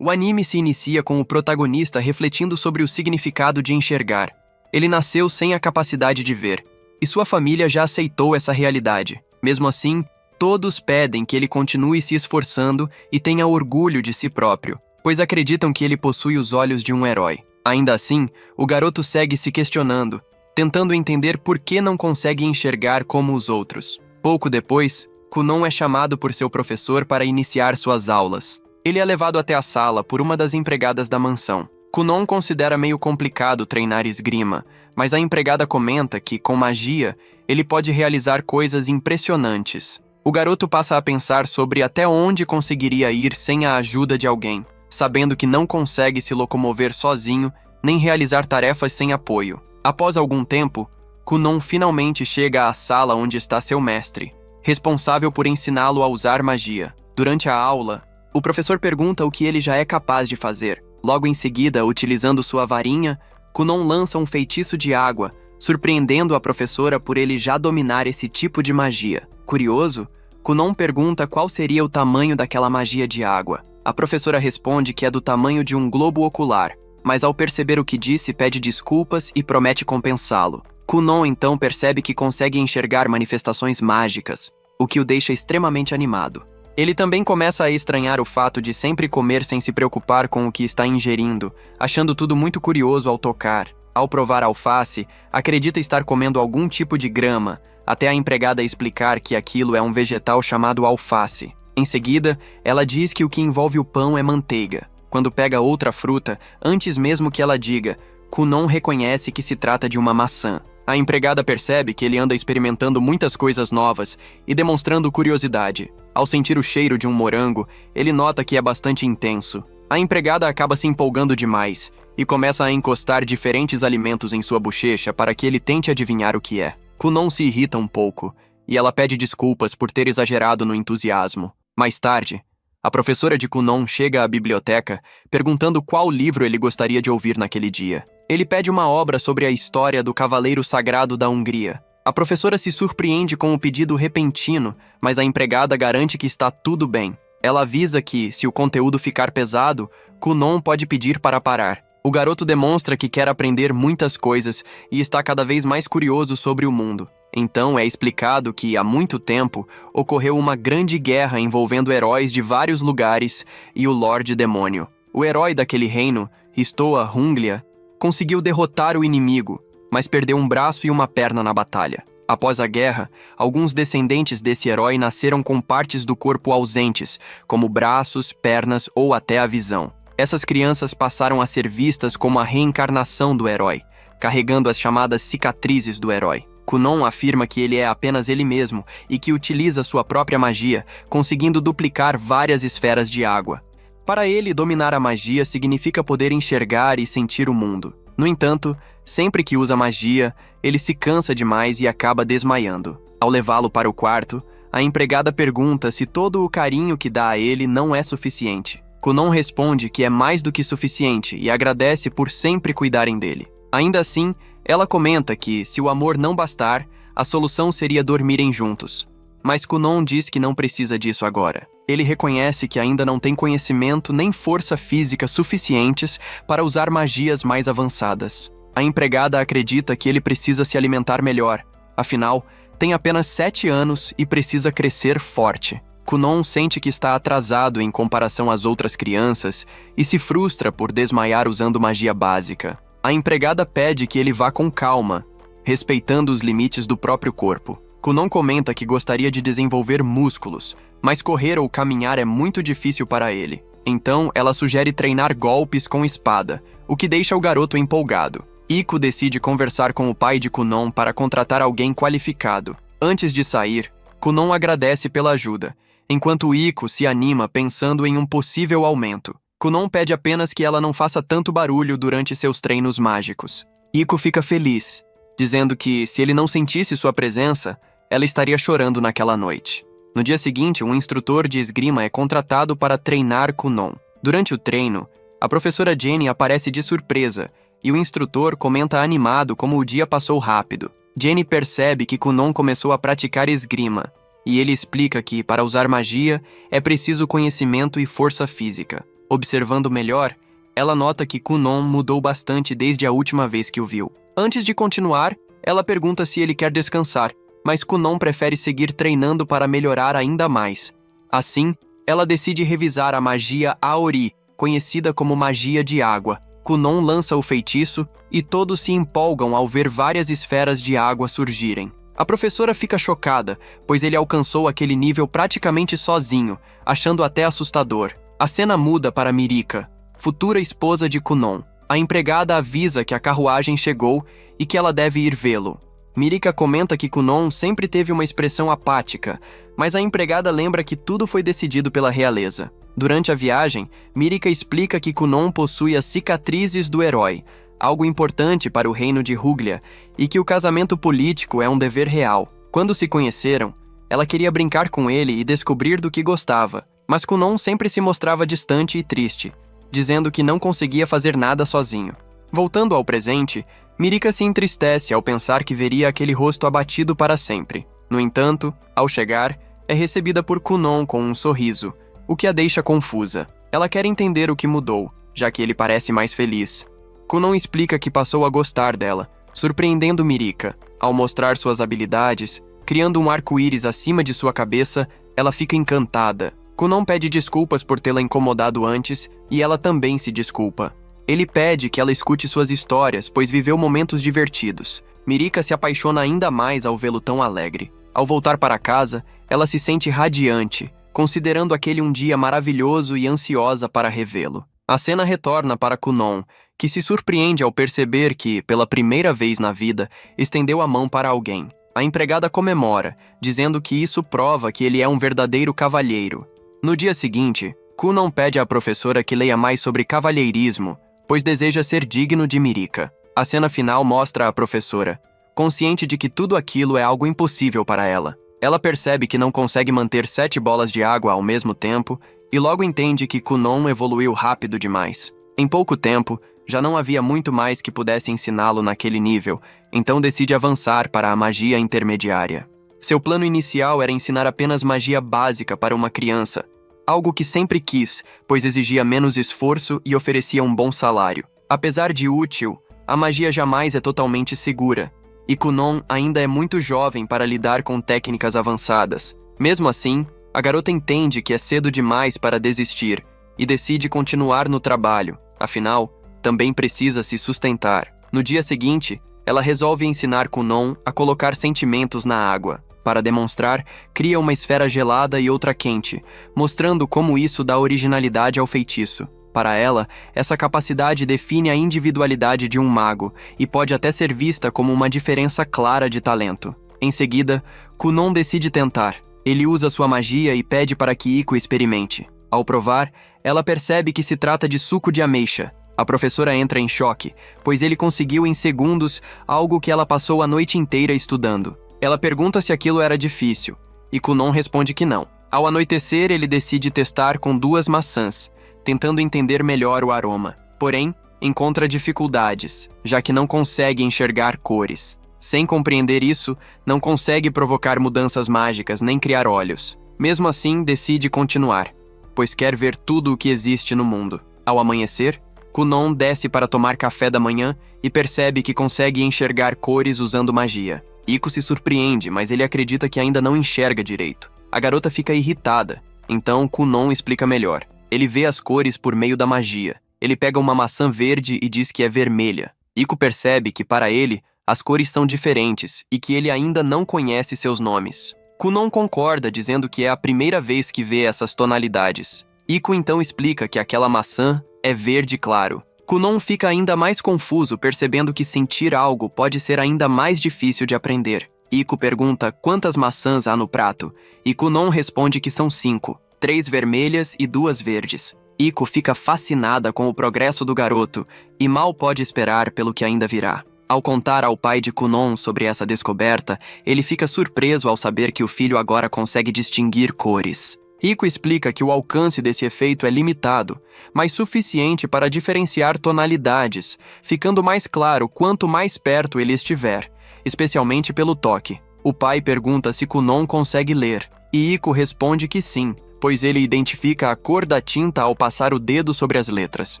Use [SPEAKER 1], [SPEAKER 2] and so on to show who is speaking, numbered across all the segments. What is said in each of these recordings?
[SPEAKER 1] O anime se inicia com o protagonista refletindo sobre o significado de enxergar. Ele nasceu sem a capacidade de ver, e sua família já aceitou essa realidade. Mesmo assim, todos pedem que ele continue se esforçando e tenha orgulho de si próprio, pois acreditam que ele possui os olhos de um herói. Ainda assim, o garoto segue se questionando, tentando entender por que não consegue enxergar como os outros. Pouco depois, Kunon é chamado por seu professor para iniciar suas aulas. Ele é levado até a sala por uma das empregadas da mansão. Kunon considera meio complicado treinar esgrima, mas a empregada comenta que, com magia, ele pode realizar coisas impressionantes. O garoto passa a pensar sobre até onde conseguiria ir sem a ajuda de alguém, sabendo que não consegue se locomover sozinho nem realizar tarefas sem apoio. Após algum tempo, Kunon finalmente chega à sala onde está seu mestre, responsável por ensiná-lo a usar magia. Durante a aula, o professor pergunta o que ele já é capaz de fazer. Logo em seguida, utilizando sua varinha, Kunon lança um feitiço de água, surpreendendo a professora por ele já dominar esse tipo de magia. Curioso, Kunon pergunta qual seria o tamanho daquela magia de água. A professora responde que é do tamanho de um globo ocular, mas ao perceber o que disse, pede desculpas e promete compensá-lo. Kunon então percebe que consegue enxergar manifestações mágicas, o que o deixa extremamente animado. Ele também começa a estranhar o fato de sempre comer sem se preocupar com o que está ingerindo, achando tudo muito curioso ao tocar. Ao provar alface, acredita estar comendo algum tipo de grama, até a empregada explicar que aquilo é um vegetal chamado alface. Em seguida, ela diz que o que envolve o pão é manteiga. Quando pega outra fruta, antes mesmo que ela diga, Kunon reconhece que se trata de uma maçã. A empregada percebe que ele anda experimentando muitas coisas novas e demonstrando curiosidade. Ao sentir o cheiro de um morango, ele nota que é bastante intenso. A empregada acaba se empolgando demais e começa a encostar diferentes alimentos em sua bochecha para que ele tente adivinhar o que é. Kunon se irrita um pouco e ela pede desculpas por ter exagerado no entusiasmo. Mais tarde, a professora de Kunon chega à biblioteca perguntando qual livro ele gostaria de ouvir naquele dia. Ele pede uma obra sobre a história do Cavaleiro Sagrado da Hungria. A professora se surpreende com o pedido repentino, mas a empregada garante que está tudo bem. Ela avisa que, se o conteúdo ficar pesado, Kunon pode pedir para parar. O garoto demonstra que quer aprender muitas coisas e está cada vez mais curioso sobre o mundo. Então é explicado que, há muito tempo, ocorreu uma grande guerra envolvendo heróis de vários lugares e o Lorde Demônio. O herói daquele reino, Stoa Hunglia, conseguiu derrotar o inimigo, mas perdeu um braço e uma perna na batalha. Após a guerra, alguns descendentes desse herói nasceram com partes do corpo ausentes, como braços, pernas ou até a visão. Essas crianças passaram a ser vistas como a reencarnação do herói, carregando as chamadas cicatrizes do herói. Kunon afirma que ele é apenas ele mesmo e que utiliza sua própria magia, conseguindo duplicar várias esferas de água. Para ele, dominar a magia significa poder enxergar e sentir o mundo. No entanto, sempre que usa magia, ele se cansa demais e acaba desmaiando. Ao levá-lo para o quarto, a empregada pergunta se todo o carinho que dá a ele não é suficiente. Kunon responde que é mais do que suficiente e agradece por sempre cuidarem dele. Ainda assim, ela comenta que, se o amor não bastar, a solução seria dormirem juntos. Mas Kunon diz que não precisa disso agora. Ele reconhece que ainda não tem conhecimento nem força física suficientes para usar magias mais avançadas. A empregada acredita que ele precisa se alimentar melhor. Afinal, tem apenas 7 anos e precisa crescer forte. Kunon sente que está atrasado em comparação às outras crianças e se frustra por desmaiar usando magia básica. A empregada pede que ele vá com calma, respeitando os limites do próprio corpo. Kunon comenta que gostaria de desenvolver músculos, mas correr ou caminhar é muito difícil para ele. Então, ela sugere treinar golpes com espada, o que deixa o garoto empolgado. Iko decide conversar com o pai de Kunon para contratar alguém qualificado. Antes de sair, Kunon agradece pela ajuda, enquanto Iko se anima pensando em um possível aumento. Kunon pede apenas que ela não faça tanto barulho durante seus treinos mágicos. Iko fica feliz, dizendo que, se ele não sentisse sua presença, ela estaria chorando naquela noite. No dia seguinte, um instrutor de esgrima é contratado para treinar Kunon. Durante o treino, a professora Jenny aparece de surpresa e o instrutor comenta animado como o dia passou rápido. Jenny percebe que Kunon começou a praticar esgrima e ele explica que, para usar magia, é preciso conhecimento e força física. Observando melhor, ela nota que Kunon mudou bastante desde a última vez que o viu. Antes de continuar, ela pergunta se ele quer descansar, mas Kunon prefere seguir treinando para melhorar ainda mais. Assim, ela decide revisar a magia Aori, conhecida como magia de água. Kunon lança o feitiço e todos se empolgam ao ver várias esferas de água surgirem. A professora fica chocada, pois ele alcançou aquele nível praticamente sozinho, achando até assustador. A cena muda para Mirika, futura esposa de Kunon. A empregada avisa que a carruagem chegou e que ela deve ir vê-lo. Mirika comenta que Kunon sempre teve uma expressão apática, mas a empregada lembra que tudo foi decidido pela realeza. Durante a viagem, Mirika explica que Kunon possui as cicatrizes do herói, algo importante para o reino de Ruglia, e que o casamento político é um dever real. Quando se conheceram, ela queria brincar com ele e descobrir do que gostava, mas Kunon sempre se mostrava distante e triste, dizendo que não conseguia fazer nada sozinho. Voltando ao presente, Mirika se entristece ao pensar que veria aquele rosto abatido para sempre. No entanto, ao chegar, é recebida por Kunon com um sorriso, o que a deixa confusa. Ela quer entender o que mudou, já que ele parece mais feliz. Kunon explica que passou a gostar dela, surpreendendo Mirika. Ao mostrar suas habilidades, criando um arco-íris acima de sua cabeça, ela fica encantada. Kunon pede desculpas por tê-la incomodado antes, e ela também se desculpa. Ele pede que ela escute suas histórias, pois viveu momentos divertidos. Mirika se apaixona ainda mais ao vê-lo tão alegre. Ao voltar para casa, ela se sente radiante, considerando aquele um dia maravilhoso e ansiosa para revê-lo. A cena retorna para Kunon, que se surpreende ao perceber que, pela primeira vez na vida, estendeu a mão para alguém. A empregada comemora, dizendo que isso prova que ele é um verdadeiro cavalheiro. No dia seguinte, Kunon pede à professora que leia mais sobre cavalheirismo, pois deseja ser digno de Mirika. A cena final mostra a professora, consciente de que tudo aquilo é algo impossível para ela. Ela percebe que não consegue manter 7 bolas de água ao mesmo tempo e logo entende que Kunon evoluiu rápido demais. Em pouco tempo, já não havia muito mais que pudesse ensiná-lo naquele nível, então decide avançar para a magia intermediária. Seu plano inicial era ensinar apenas magia básica para uma criança, algo que sempre quis, pois exigia menos esforço e oferecia um bom salário. Apesar de útil, a magia jamais é totalmente segura, e Kunon ainda é muito jovem para lidar com técnicas avançadas. Mesmo assim, a garota entende que é cedo demais para desistir e decide continuar no trabalho, afinal, também precisa se sustentar. No dia seguinte, ela resolve ensinar Kunon a colocar sentimentos na água. Para demonstrar, cria uma esfera gelada e outra quente, mostrando como isso dá originalidade ao feitiço. Para ela, essa capacidade define a individualidade de um mago e pode até ser vista como uma diferença clara de talento. Em seguida, Kunon decide tentar. Ele usa sua magia e pede para que Iko experimente. Ao provar, ela percebe que se trata de suco de ameixa. A professora entra em choque, pois ele conseguiu em segundos algo que ela passou a noite inteira estudando. Ela pergunta se aquilo era difícil, e Kunon responde que não. Ao anoitecer, ele decide testar com 2 maçãs, tentando entender melhor o aroma. Porém, encontra dificuldades, já que não consegue enxergar cores. Sem compreender isso, não consegue provocar mudanças mágicas nem criar olhos. Mesmo assim, decide continuar, pois quer ver tudo o que existe no mundo. Ao amanhecer, Kunon desce para tomar café da manhã e percebe que consegue enxergar cores usando magia. Iko se surpreende, mas ele acredita que ainda não enxerga direito. A garota fica irritada, então Kunon explica melhor. Ele vê as cores por meio da magia. Ele pega uma maçã verde e diz que é vermelha. Iko percebe que, para ele, as cores são diferentes e que ele ainda não conhece seus nomes. Kunon concorda, dizendo que é a primeira vez que vê essas tonalidades. Iko então explica que aquela maçã é verde claro. Kunon fica ainda mais confuso, percebendo que sentir algo pode ser ainda mais difícil de aprender. Iko pergunta quantas maçãs há no prato, e Kunon responde que são 5, 3 vermelhas e 2 verdes. Iko fica fascinada com o progresso do garoto e mal pode esperar pelo que ainda virá. Ao contar ao pai de Kunon sobre essa descoberta, ele fica surpreso ao saber que o filho agora consegue distinguir cores. Iko explica que o alcance desse efeito é limitado, mas suficiente para diferenciar tonalidades, ficando mais claro quanto mais perto ele estiver, especialmente pelo toque. O pai pergunta se Kunon consegue ler, e Iko responde que sim, pois ele identifica a cor da tinta ao passar o dedo sobre as letras.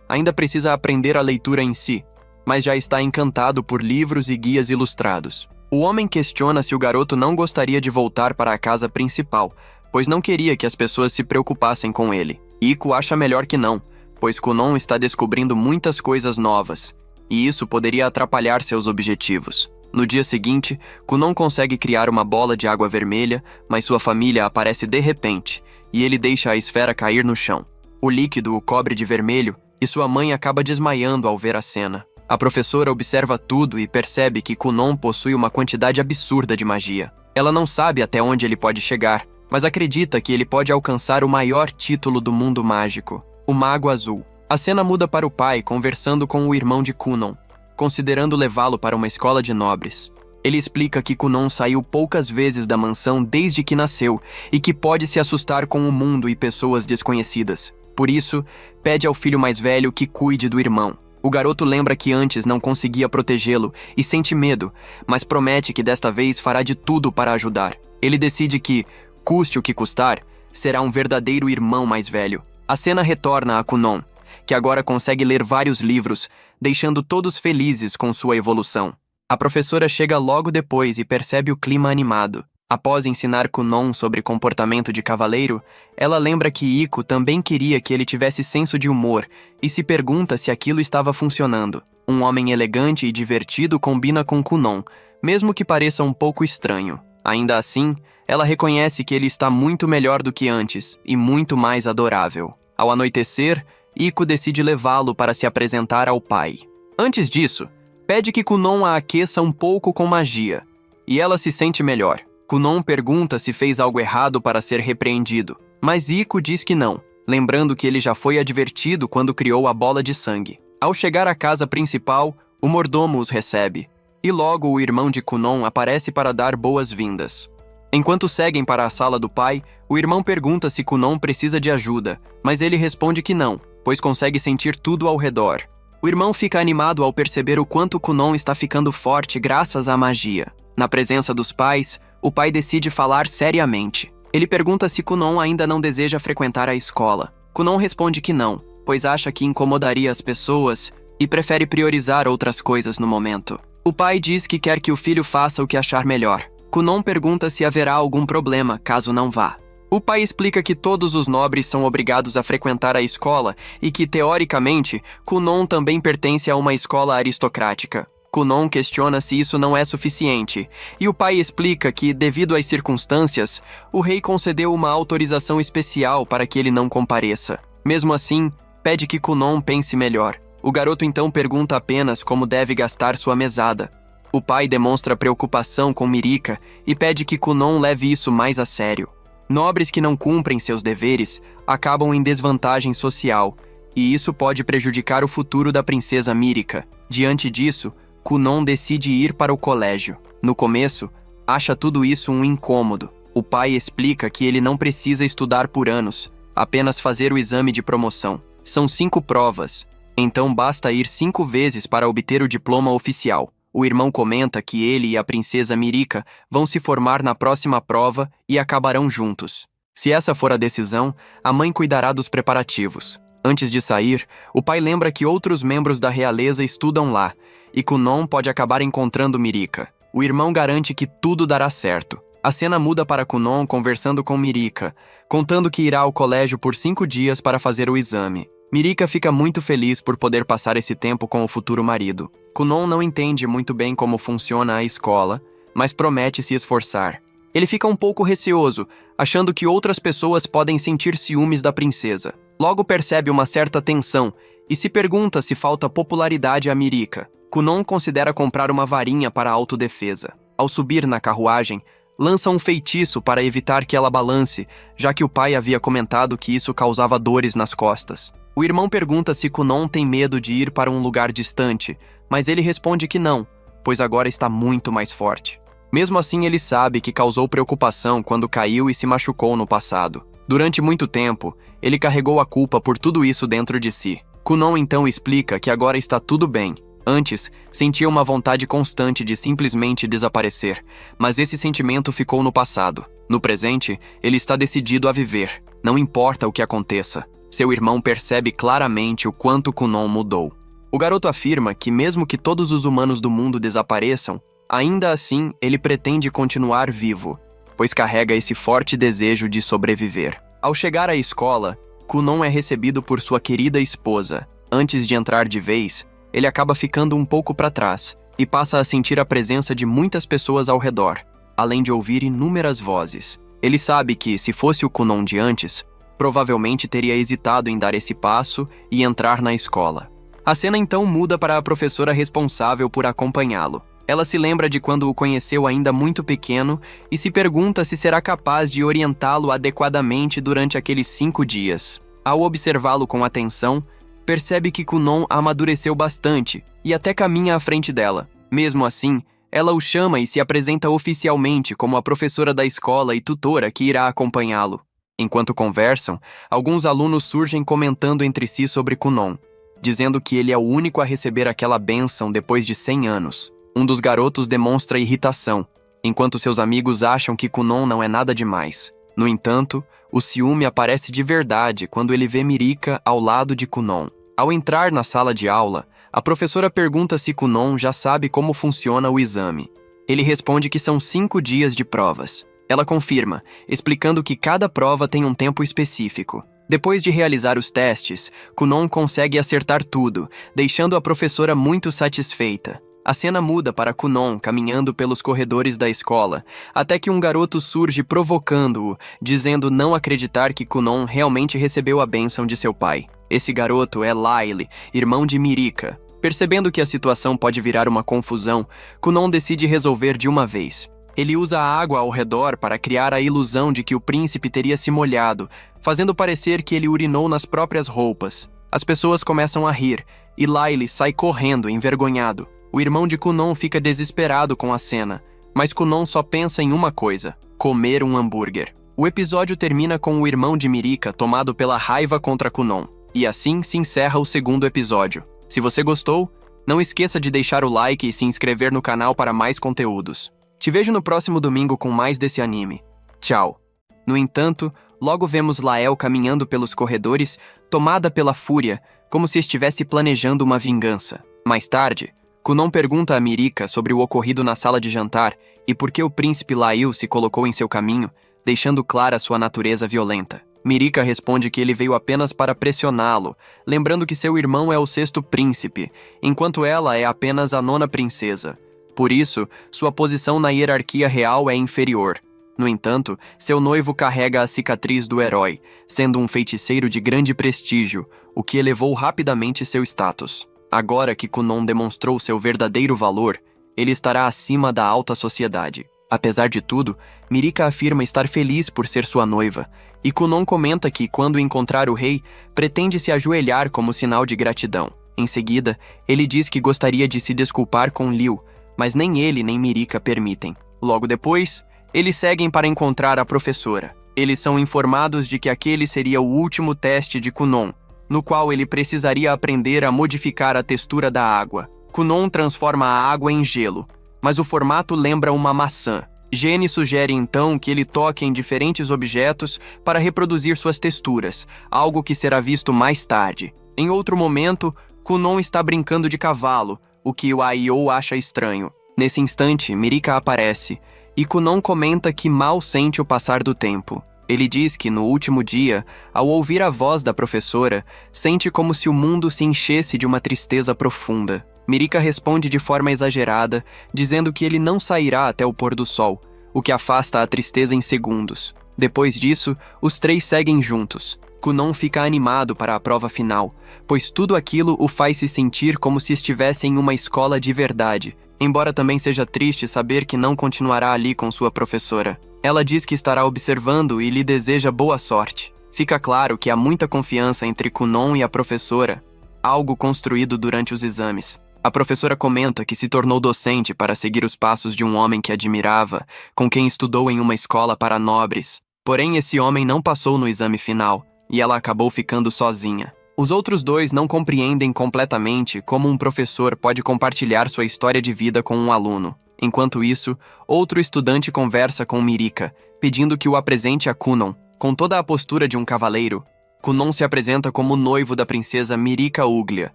[SPEAKER 1] Ainda precisa aprender a leitura em si, mas já está encantado por livros e guias ilustrados. O homem questiona se o garoto não gostaria de voltar para a casa principal, pois não queria que as pessoas se preocupassem com ele. Ico acha melhor que não, pois Kunon está descobrindo muitas coisas novas, e isso poderia atrapalhar seus objetivos. No dia seguinte, Kunon consegue criar uma bola de água vermelha, mas sua família aparece de repente, e ele deixa a esfera cair no chão. O líquido o cobre de vermelho, e sua mãe acaba desmaiando ao ver a cena. A professora observa tudo e percebe que Kunon possui uma quantidade absurda de magia. Ela não sabe até onde ele pode chegar, mas acredita que ele pode alcançar o maior título do mundo mágico, o Mago Azul. A cena muda para o pai conversando com o irmão de Kunon, considerando levá-lo para uma escola de nobres. Ele explica que Kunon saiu poucas vezes da mansão desde que nasceu e que pode se assustar com o mundo e pessoas desconhecidas. Por isso, pede ao filho mais velho que cuide do irmão. O garoto lembra que antes não conseguia protegê-lo e sente medo, mas promete que desta vez fará de tudo para ajudar. Ele decide que, custe o que custar, será um verdadeiro irmão mais velho. A cena retorna a Kunon, que agora consegue ler vários livros, deixando todos felizes com sua evolução. A professora chega logo depois e percebe o clima animado. Após ensinar Kunon sobre comportamento de cavaleiro, ela lembra que Ico também queria que ele tivesse senso de humor e se pergunta se aquilo estava funcionando. Um homem elegante e divertido combina com Kunon, mesmo que pareça um pouco estranho. Ainda assim, ela reconhece que ele está muito melhor do que antes e muito mais adorável. Ao anoitecer, Ico decide levá-lo para se apresentar ao pai. Antes disso, pede que Kunon a aqueça um pouco com magia, e ela se sente melhor. Kunon pergunta se fez algo errado para ser repreendido, mas Ico diz que não, lembrando que ele já foi advertido quando criou a bola de sangue. Ao chegar à casa principal, o mordomo os recebe, e logo o irmão de Kunon aparece para dar boas-vindas. Enquanto seguem para a sala do pai, o irmão pergunta se Kunon precisa de ajuda, mas ele responde que não, pois consegue sentir tudo ao redor. O irmão fica animado ao perceber o quanto Kunon está ficando forte graças à magia. Na presença dos pais, o pai decide falar seriamente. Ele pergunta se Kunon ainda não deseja frequentar a escola. Kunon responde que não, pois acha que incomodaria as pessoas e prefere priorizar outras coisas no momento. O pai diz que quer que o filho faça o que achar melhor. Kunon pergunta se haverá algum problema caso não vá. O pai explica que todos os nobres são obrigados a frequentar a escola e que, teoricamente, Kunon também pertence a uma escola aristocrática. Kunon questiona se isso não é suficiente, e o pai explica que, devido às circunstâncias, o rei concedeu uma autorização especial para que ele não compareça. Mesmo assim, pede que Kunon pense melhor. O garoto então pergunta apenas como deve gastar sua mesada. O pai demonstra preocupação com Mirika e pede que Kunon leve isso mais a sério. Nobres que não cumprem seus deveres acabam em desvantagem social, e isso pode prejudicar o futuro da princesa Mirika. Diante disso, Kunon decide ir para o colégio. No começo, acha tudo isso um incômodo. O pai explica que ele não precisa estudar por anos, apenas fazer o exame de promoção. São 5 provas, então basta ir 5 vezes para obter o diploma oficial. O irmão comenta que ele e a princesa Mirika vão se formar na próxima prova e acabarão juntos. Se essa for a decisão, a mãe cuidará dos preparativos. Antes de sair, o pai lembra que outros membros da realeza estudam lá, e Kunon pode acabar encontrando Mirika. O irmão garante que tudo dará certo. A cena muda para Kunon conversando com Mirika, contando que irá ao colégio por 5 dias para fazer o exame. Mirika fica muito feliz por poder passar esse tempo com o futuro marido. Kunon não entende muito bem como funciona a escola, mas promete se esforçar. Ele fica um pouco receoso, achando que outras pessoas podem sentir ciúmes da princesa. Logo percebe uma certa tensão e se pergunta se falta popularidade a Mirika. Kunon considera comprar uma varinha para autodefesa. Ao subir na carruagem, lança um feitiço para evitar que ela balance, já que o pai havia comentado que isso causava dores nas costas. O irmão pergunta se Kunon tem medo de ir para um lugar distante, mas ele responde que não, pois agora está muito mais forte. Mesmo assim, ele sabe que causou preocupação quando caiu e se machucou no passado. Durante muito tempo, ele carregou a culpa por tudo isso dentro de si. Kunon então explica que agora está tudo bem. Antes, sentia uma vontade constante de simplesmente desaparecer, mas esse sentimento ficou no passado. No presente, ele está decidido a viver. Não importa o que aconteça, seu irmão percebe claramente o quanto Kunon mudou. O garoto afirma que mesmo que todos os humanos do mundo desapareçam, ainda assim ele pretende continuar vivo, pois carrega esse forte desejo de sobreviver. Ao chegar à escola, Kunon é recebido por sua querida esposa. Antes de entrar de vez, ele acaba ficando um pouco para trás e passa a sentir a presença de muitas pessoas ao redor, além de ouvir inúmeras vozes. Ele sabe que, se fosse o Kunon de antes, provavelmente teria hesitado em dar esse passo e entrar na escola. A cena então muda para a professora responsável por acompanhá-lo. Ela se lembra de quando o conheceu ainda muito pequeno e se pergunta se será capaz de orientá-lo adequadamente durante aqueles 5 dias. Ao observá-lo com atenção, percebe que Kunon amadureceu bastante e até caminha à frente dela. Mesmo assim, ela o chama e se apresenta oficialmente como a professora da escola e tutora que irá acompanhá-lo. Enquanto conversam, alguns alunos surgem comentando entre si sobre Kunon, dizendo que ele é o único a receber aquela bênção depois de 100 anos. Um dos garotos demonstra irritação, enquanto seus amigos acham que Kunon não é nada demais. No entanto, o ciúme aparece de verdade quando ele vê Mirika ao lado de Kunon. Ao entrar na sala de aula, a professora pergunta se Kunon já sabe como funciona o exame. Ele responde que são 5 dias de provas. Ela confirma, explicando que cada prova tem um tempo específico. Depois de realizar os testes, Kunon consegue acertar tudo, deixando a professora muito satisfeita. A cena muda para Kunon caminhando pelos corredores da escola, até que um garoto surge provocando-o, dizendo não acreditar que Kunon realmente recebeu a bênção de seu pai. Esse garoto é Lyle, irmão de Mirika. Percebendo que a situação pode virar uma confusão, Kunon decide resolver de uma vez. Ele usa a água ao redor para criar a ilusão de que o príncipe teria se molhado, fazendo parecer que ele urinou nas próprias roupas. As pessoas começam a rir, e Lyle sai correndo, envergonhado. O irmão de Kunon fica desesperado com a cena, mas Kunon só pensa em uma coisa: comer um hambúrguer. O episódio termina com o irmão de Mirika tomado pela raiva contra Kunon, e assim se encerra o segundo episódio. Se você gostou, não esqueça de deixar o like e se inscrever no canal para mais conteúdos. Te vejo no próximo domingo com mais desse anime. Tchau. No entanto, logo vemos Lael caminhando pelos corredores, tomada pela fúria, como se estivesse planejando uma vingança. Mais tarde, Kunon pergunta a Mirika sobre o ocorrido na sala de jantar e por que o príncipe Lael se colocou em seu caminho, deixando clara sua natureza violenta. Mirika responde que ele veio apenas para pressioná-lo, lembrando que seu irmão é o 6º príncipe, enquanto ela é apenas a 9ª princesa. Por isso, sua posição na hierarquia real é inferior. No entanto, seu noivo carrega a cicatriz do herói, sendo um feiticeiro de grande prestígio, o que elevou rapidamente seu status. Agora que Kunon demonstrou seu verdadeiro valor, ele estará acima da alta sociedade. Apesar de tudo, Mirika afirma estar feliz por ser sua noiva, e Kunon comenta que, quando encontrar o rei, pretende se ajoelhar como sinal de gratidão. Em seguida, ele diz que gostaria de se desculpar com Liu, mas nem ele nem Mirika permitem. Logo depois, eles seguem para encontrar a professora. Eles são informados de que aquele seria o último teste de Kunon, no qual ele precisaria aprender a modificar a textura da água. Kunon transforma a água em gelo, mas o formato lembra uma maçã. Gene sugere então que ele toque em diferentes objetos para reproduzir suas texturas, algo que será visto mais tarde. Em outro momento, Kunon está brincando de cavalo, o que o Aio acha estranho. Nesse instante, Mirika aparece, e Kunon comenta que mal sente o passar do tempo. Ele diz que no último dia, ao ouvir a voz da professora, sente como se o mundo se enchesse de uma tristeza profunda. Mirika responde de forma exagerada, dizendo que ele não sairá até o pôr do sol, o que afasta a tristeza em segundos. Depois disso, os 3 seguem juntos. Kunon fica animado para a prova final, pois tudo aquilo o faz se sentir como se estivesse em uma escola de verdade, embora também seja triste saber que não continuará ali com sua professora. Ela diz que estará observando e lhe deseja boa sorte. Fica claro que há muita confiança entre Kunon e a professora, algo construído durante os exames. A professora comenta que se tornou docente para seguir os passos de um homem que admirava, com quem estudou em uma escola para nobres. Porém, esse homem não passou no exame final, e ela acabou ficando sozinha. Os outros 2 não compreendem completamente como um professor pode compartilhar sua história de vida com um aluno. Enquanto isso, outro estudante conversa com Mirika, pedindo que o apresente a Kunon. Com toda a postura de um cavaleiro, Kunon se apresenta como noivo da princesa Mirika Uglia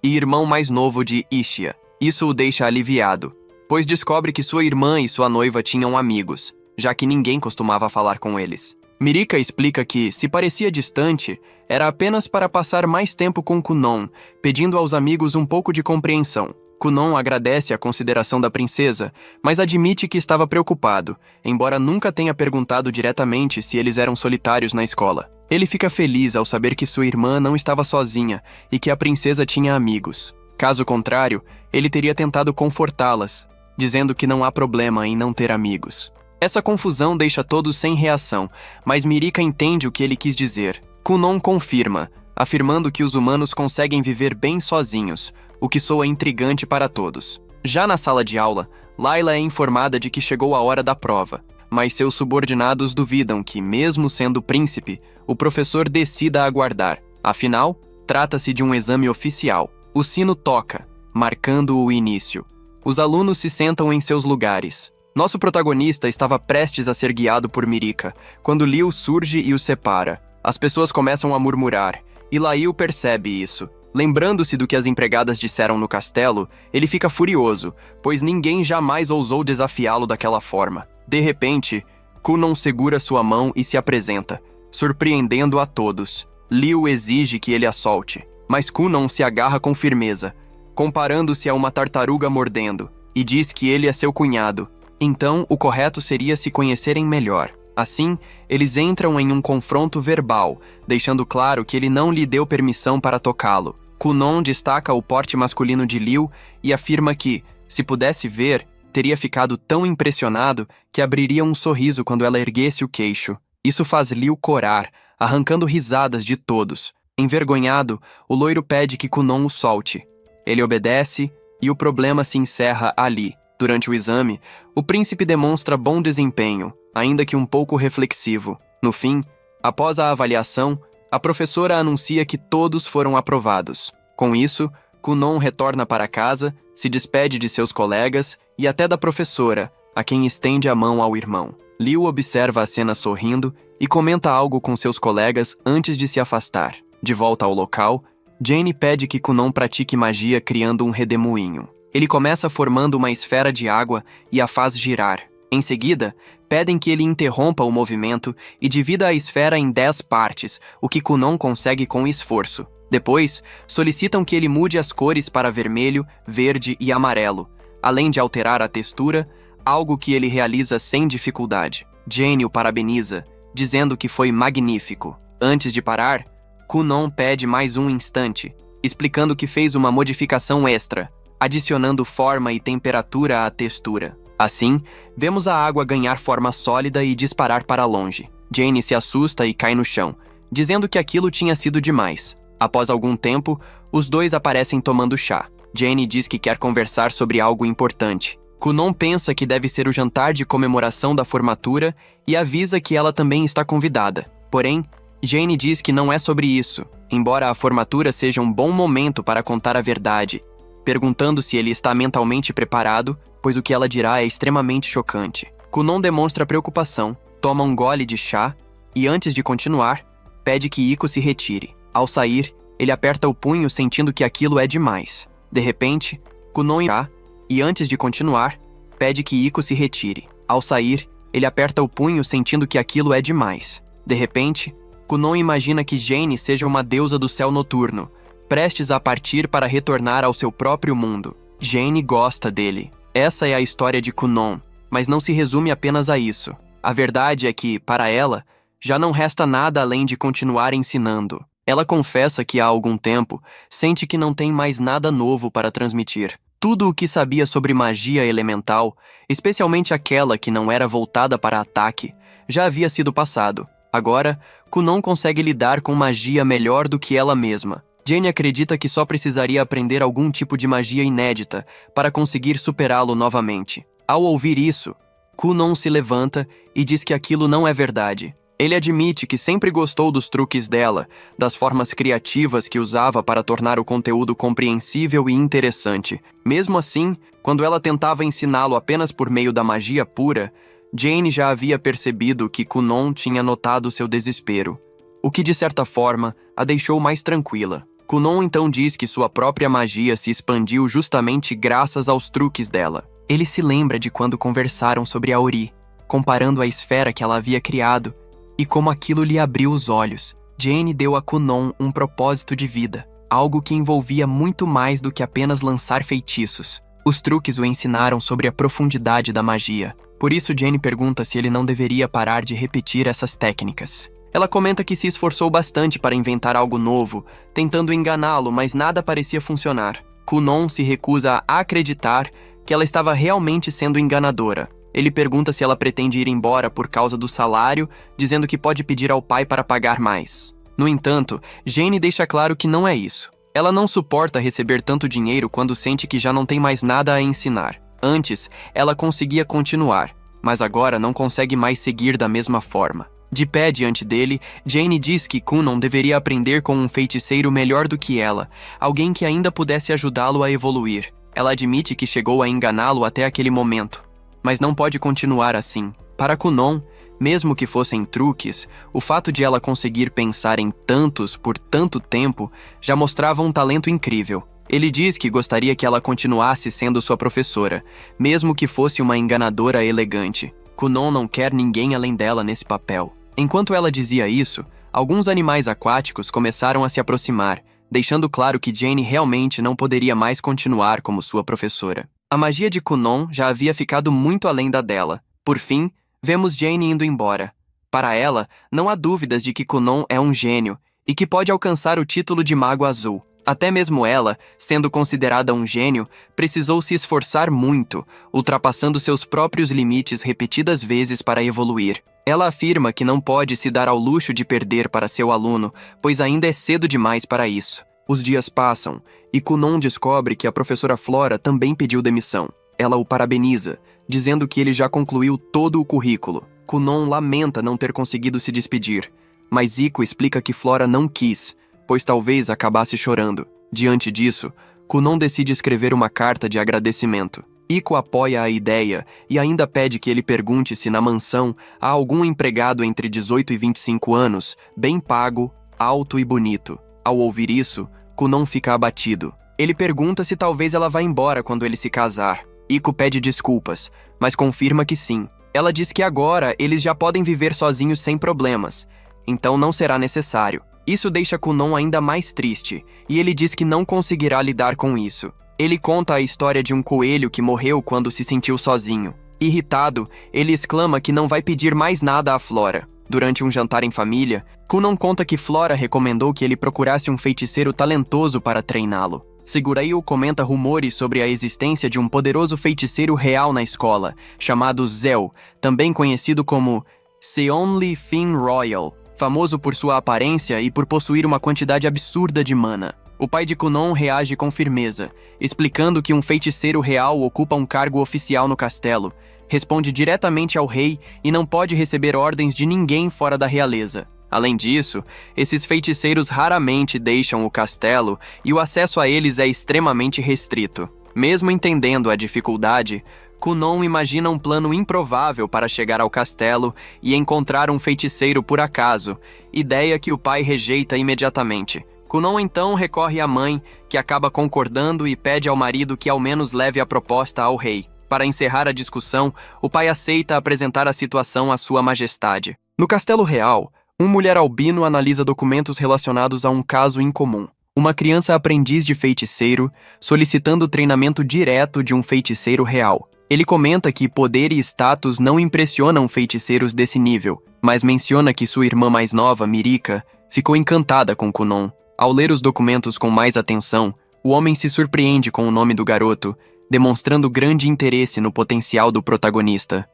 [SPEAKER 1] e irmão mais novo de Ishia. Isso o deixa aliviado, pois descobre que sua irmã e sua noiva tinham amigos, já que ninguém costumava falar com eles. Mirika explica que, se parecia distante, era apenas para passar mais tempo com Kunon, pedindo aos amigos um pouco de compreensão. Kunon agradece a consideração da princesa, mas admite que estava preocupado, embora nunca tenha perguntado diretamente se eles eram solitários na escola. Ele fica feliz ao saber que sua irmã não estava sozinha e que a princesa tinha amigos. Caso contrário, ele teria tentado confortá-las, dizendo que não há problema em não ter amigos. Essa confusão deixa todos sem reação, mas Mirika entende o que ele quis dizer. Kunon confirma, afirmando que os humanos conseguem viver bem sozinhos, o que soa intrigante para todos. Já na sala de aula, Layla é informada de que chegou a hora da prova, mas seus subordinados duvidam que, mesmo sendo príncipe, o professor decida aguardar. Afinal, trata-se de um exame oficial. O sino toca, marcando o início. Os alunos se sentam em seus lugares. Nosso protagonista estava prestes a ser guiado por Mirika, quando Liu surge e o separa. As pessoas começam a murmurar, e Lail percebe isso. Lembrando-se do que as empregadas disseram no castelo, ele fica furioso, pois ninguém jamais ousou desafiá-lo daquela forma. De repente, Kunon segura sua mão e se apresenta, surpreendendo a todos. Liu exige que ele a solte, mas Kunon se agarra com firmeza, comparando-se a uma tartaruga mordendo, e diz que ele é seu cunhado. Então, o correto seria se conhecerem melhor. Assim, eles entram em um confronto verbal, deixando claro que ele não lhe deu permissão para tocá-lo. Kunon destaca o porte masculino de Liu e afirma que, se pudesse ver, teria ficado tão impressionado que abriria um sorriso quando ela erguesse o queixo. Isso faz Liu corar, arrancando risadas de todos. Envergonhado, o loiro pede que Kunon o solte. Ele obedece e o problema se encerra ali. Durante o exame, o príncipe demonstra bom desempenho, ainda que um pouco reflexivo. No fim, após a avaliação, a professora anuncia que todos foram aprovados. Com isso, Kunon retorna para casa, se despede de seus colegas e até da professora, a quem estende a mão ao irmão. Liu observa a cena sorrindo e comenta algo com seus colegas antes de se afastar. De volta ao local, Jane pede que Kunon pratique magia criando um redemoinho. Ele começa formando uma esfera de água e a faz girar. Em seguida, pedem que ele interrompa o movimento e divida a esfera em 10 partes, o que Kunon consegue com esforço. Depois, solicitam que ele mude as cores para vermelho, verde e amarelo, além de alterar a textura, algo que ele realiza sem dificuldade. Jane o parabeniza, dizendo que foi magnífico. Antes de parar, Kunon pede mais um instante, explicando que fez uma modificação extra, adicionando forma e temperatura à textura. Assim, vemos a água ganhar forma sólida e disparar para longe. Jane se assusta e cai no chão, dizendo que aquilo tinha sido demais. Após algum tempo, os dois aparecem tomando chá. Jane diz que quer conversar sobre algo importante. Kunon pensa que deve ser o jantar de comemoração da formatura e avisa que ela também está convidada. Porém, Jane diz que não é sobre isso, embora a formatura seja um bom momento para contar a verdade, perguntando se ele está mentalmente preparado, pois o que ela dirá é extremamente chocante. Kunon demonstra preocupação, toma um gole de chá e, antes de continuar, pede que Iko se retire. Ao sair, ele aperta o punho sentindo que aquilo é demais. De repente, Kunon irá e, antes de continuar, pede que Iko se retire. Ao sair, ele aperta o punho sentindo que aquilo é demais. De repente, Kunon imagina que Jane seja uma deusa do céu noturno, prestes a partir para retornar ao seu próprio mundo. Jane gosta dele. Essa é a história de Kunon, mas não se resume apenas a isso. A verdade é que, para ela, já não resta nada além de continuar ensinando. Ela confessa que há algum tempo sente que não tem mais nada novo para transmitir. Tudo o que sabia sobre magia elemental, especialmente aquela que não era voltada para ataque, já havia sido passado. Agora, Kunon consegue lidar com magia melhor do que ela mesma. Jane acredita que só precisaria aprender algum tipo de magia inédita para conseguir superá-lo novamente. Ao ouvir isso, Kunon se levanta e diz que aquilo não é verdade. Ele admite que sempre gostou dos truques dela, das formas criativas que usava para tornar o conteúdo compreensível e interessante. Mesmo assim, quando ela tentava ensiná-lo apenas por meio da magia pura, Jane já havia percebido que Kunon tinha notado seu desespero, o que de certa forma a deixou mais tranquila. Kunon então diz que sua própria magia se expandiu justamente graças aos truques dela. Ele se lembra de quando conversaram sobre Auri, comparando a esfera que ela havia criado, e como aquilo lhe abriu os olhos. Jane deu a Kunon um propósito de vida, algo que envolvia muito mais do que apenas lançar feitiços. Os truques o ensinaram sobre a profundidade da magia. Por isso Jane pergunta se ele não deveria parar de repetir essas técnicas. Ela comenta que se esforçou bastante para inventar algo novo, tentando enganá-lo, mas nada parecia funcionar. Kunon se recusa a acreditar que ela estava realmente sendo enganadora. Ele pergunta se ela pretende ir embora por causa do salário, dizendo que pode pedir ao pai para pagar mais. No entanto, Jane deixa claro que não é isso. Ela não suporta receber tanto dinheiro quando sente que já não tem mais nada a ensinar. Antes, ela conseguia continuar, mas agora não consegue mais seguir da mesma forma. De pé diante dele, Jane diz que Kunon deveria aprender com um feiticeiro melhor do que ela, alguém que ainda pudesse ajudá-lo a evoluir. Ela admite que chegou a enganá-lo até aquele momento, mas não pode continuar assim. Para Kunon, mesmo que fossem truques, o fato de ela conseguir pensar em tantos por tanto tempo já mostrava um talento incrível. Ele diz que gostaria que ela continuasse sendo sua professora, mesmo que fosse uma enganadora elegante. Kunon não quer ninguém além dela nesse papel. Enquanto ela dizia isso, alguns animais aquáticos começaram a se aproximar, deixando claro que Jane realmente não poderia mais continuar como sua professora. A magia de Kunon já havia ficado muito além da dela. Por fim, vemos Jane indo embora. Para ela, não há dúvidas de que Kunon é um gênio e que pode alcançar o título de Mago Azul. Até mesmo ela, sendo considerada um gênio, precisou se esforçar muito, ultrapassando seus próprios limites repetidas vezes para evoluir. Ela afirma que não pode se dar ao luxo de perder para seu aluno, pois ainda é cedo demais para isso. Os dias passam, e Kunon descobre que a professora Flora também pediu demissão. Ela o parabeniza, dizendo que ele já concluiu todo o currículo. Kunon lamenta não ter conseguido se despedir, mas Iko explica que Flora não quis, pois talvez acabasse chorando. Diante disso, Kunon decide escrever uma carta de agradecimento. Iko apoia a ideia e ainda pede que ele pergunte se na mansão há algum empregado entre 18 e 25 anos, bem pago, alto e bonito. Ao ouvir isso, Kunon fica abatido. Ele pergunta se talvez ela vá embora quando ele se casar. Iko pede desculpas, mas confirma que sim. Ela diz que agora eles já podem viver sozinhos sem problemas, então não será necessário. Isso deixa Kunon ainda mais triste, e ele diz que não conseguirá lidar com isso. Ele conta a história de um coelho que morreu quando se sentiu sozinho. Irritado, ele exclama que não vai pedir mais nada a Flora. Durante um jantar em família, Kunon conta que Flora recomendou que ele procurasse um feiticeiro talentoso para treiná-lo. Segurail comenta rumores sobre a existência de um poderoso feiticeiro real na escola, chamado Zel, também conhecido como Seonli Fin Royal, famoso por sua aparência e por possuir uma quantidade absurda de mana. O pai de Kunon reage com firmeza, explicando que um feiticeiro real ocupa um cargo oficial no castelo, responde diretamente ao rei e não pode receber ordens de ninguém fora da realeza. Além disso, esses feiticeiros raramente deixam o castelo e o acesso a eles é extremamente restrito. Mesmo entendendo a dificuldade, Kunon imagina um plano improvável para chegar ao castelo e encontrar um feiticeiro por acaso, ideia que o pai rejeita imediatamente. Kunon então recorre à mãe, que acaba concordando e pede ao marido que ao menos leve a proposta ao rei. Para encerrar a discussão, o pai aceita apresentar a situação à sua majestade. No castelo real, um mulher albino analisa documentos relacionados a um caso incomum. Uma criança aprendiz de feiticeiro solicitando treinamento direto de um feiticeiro real. Ele comenta que poder e status não impressionam feiticeiros desse nível, mas menciona que sua irmã mais nova, Mirika, ficou encantada com Kunon. Ao ler os documentos com mais atenção, o homem se surpreende com o nome do garoto, demonstrando grande interesse no potencial do protagonista.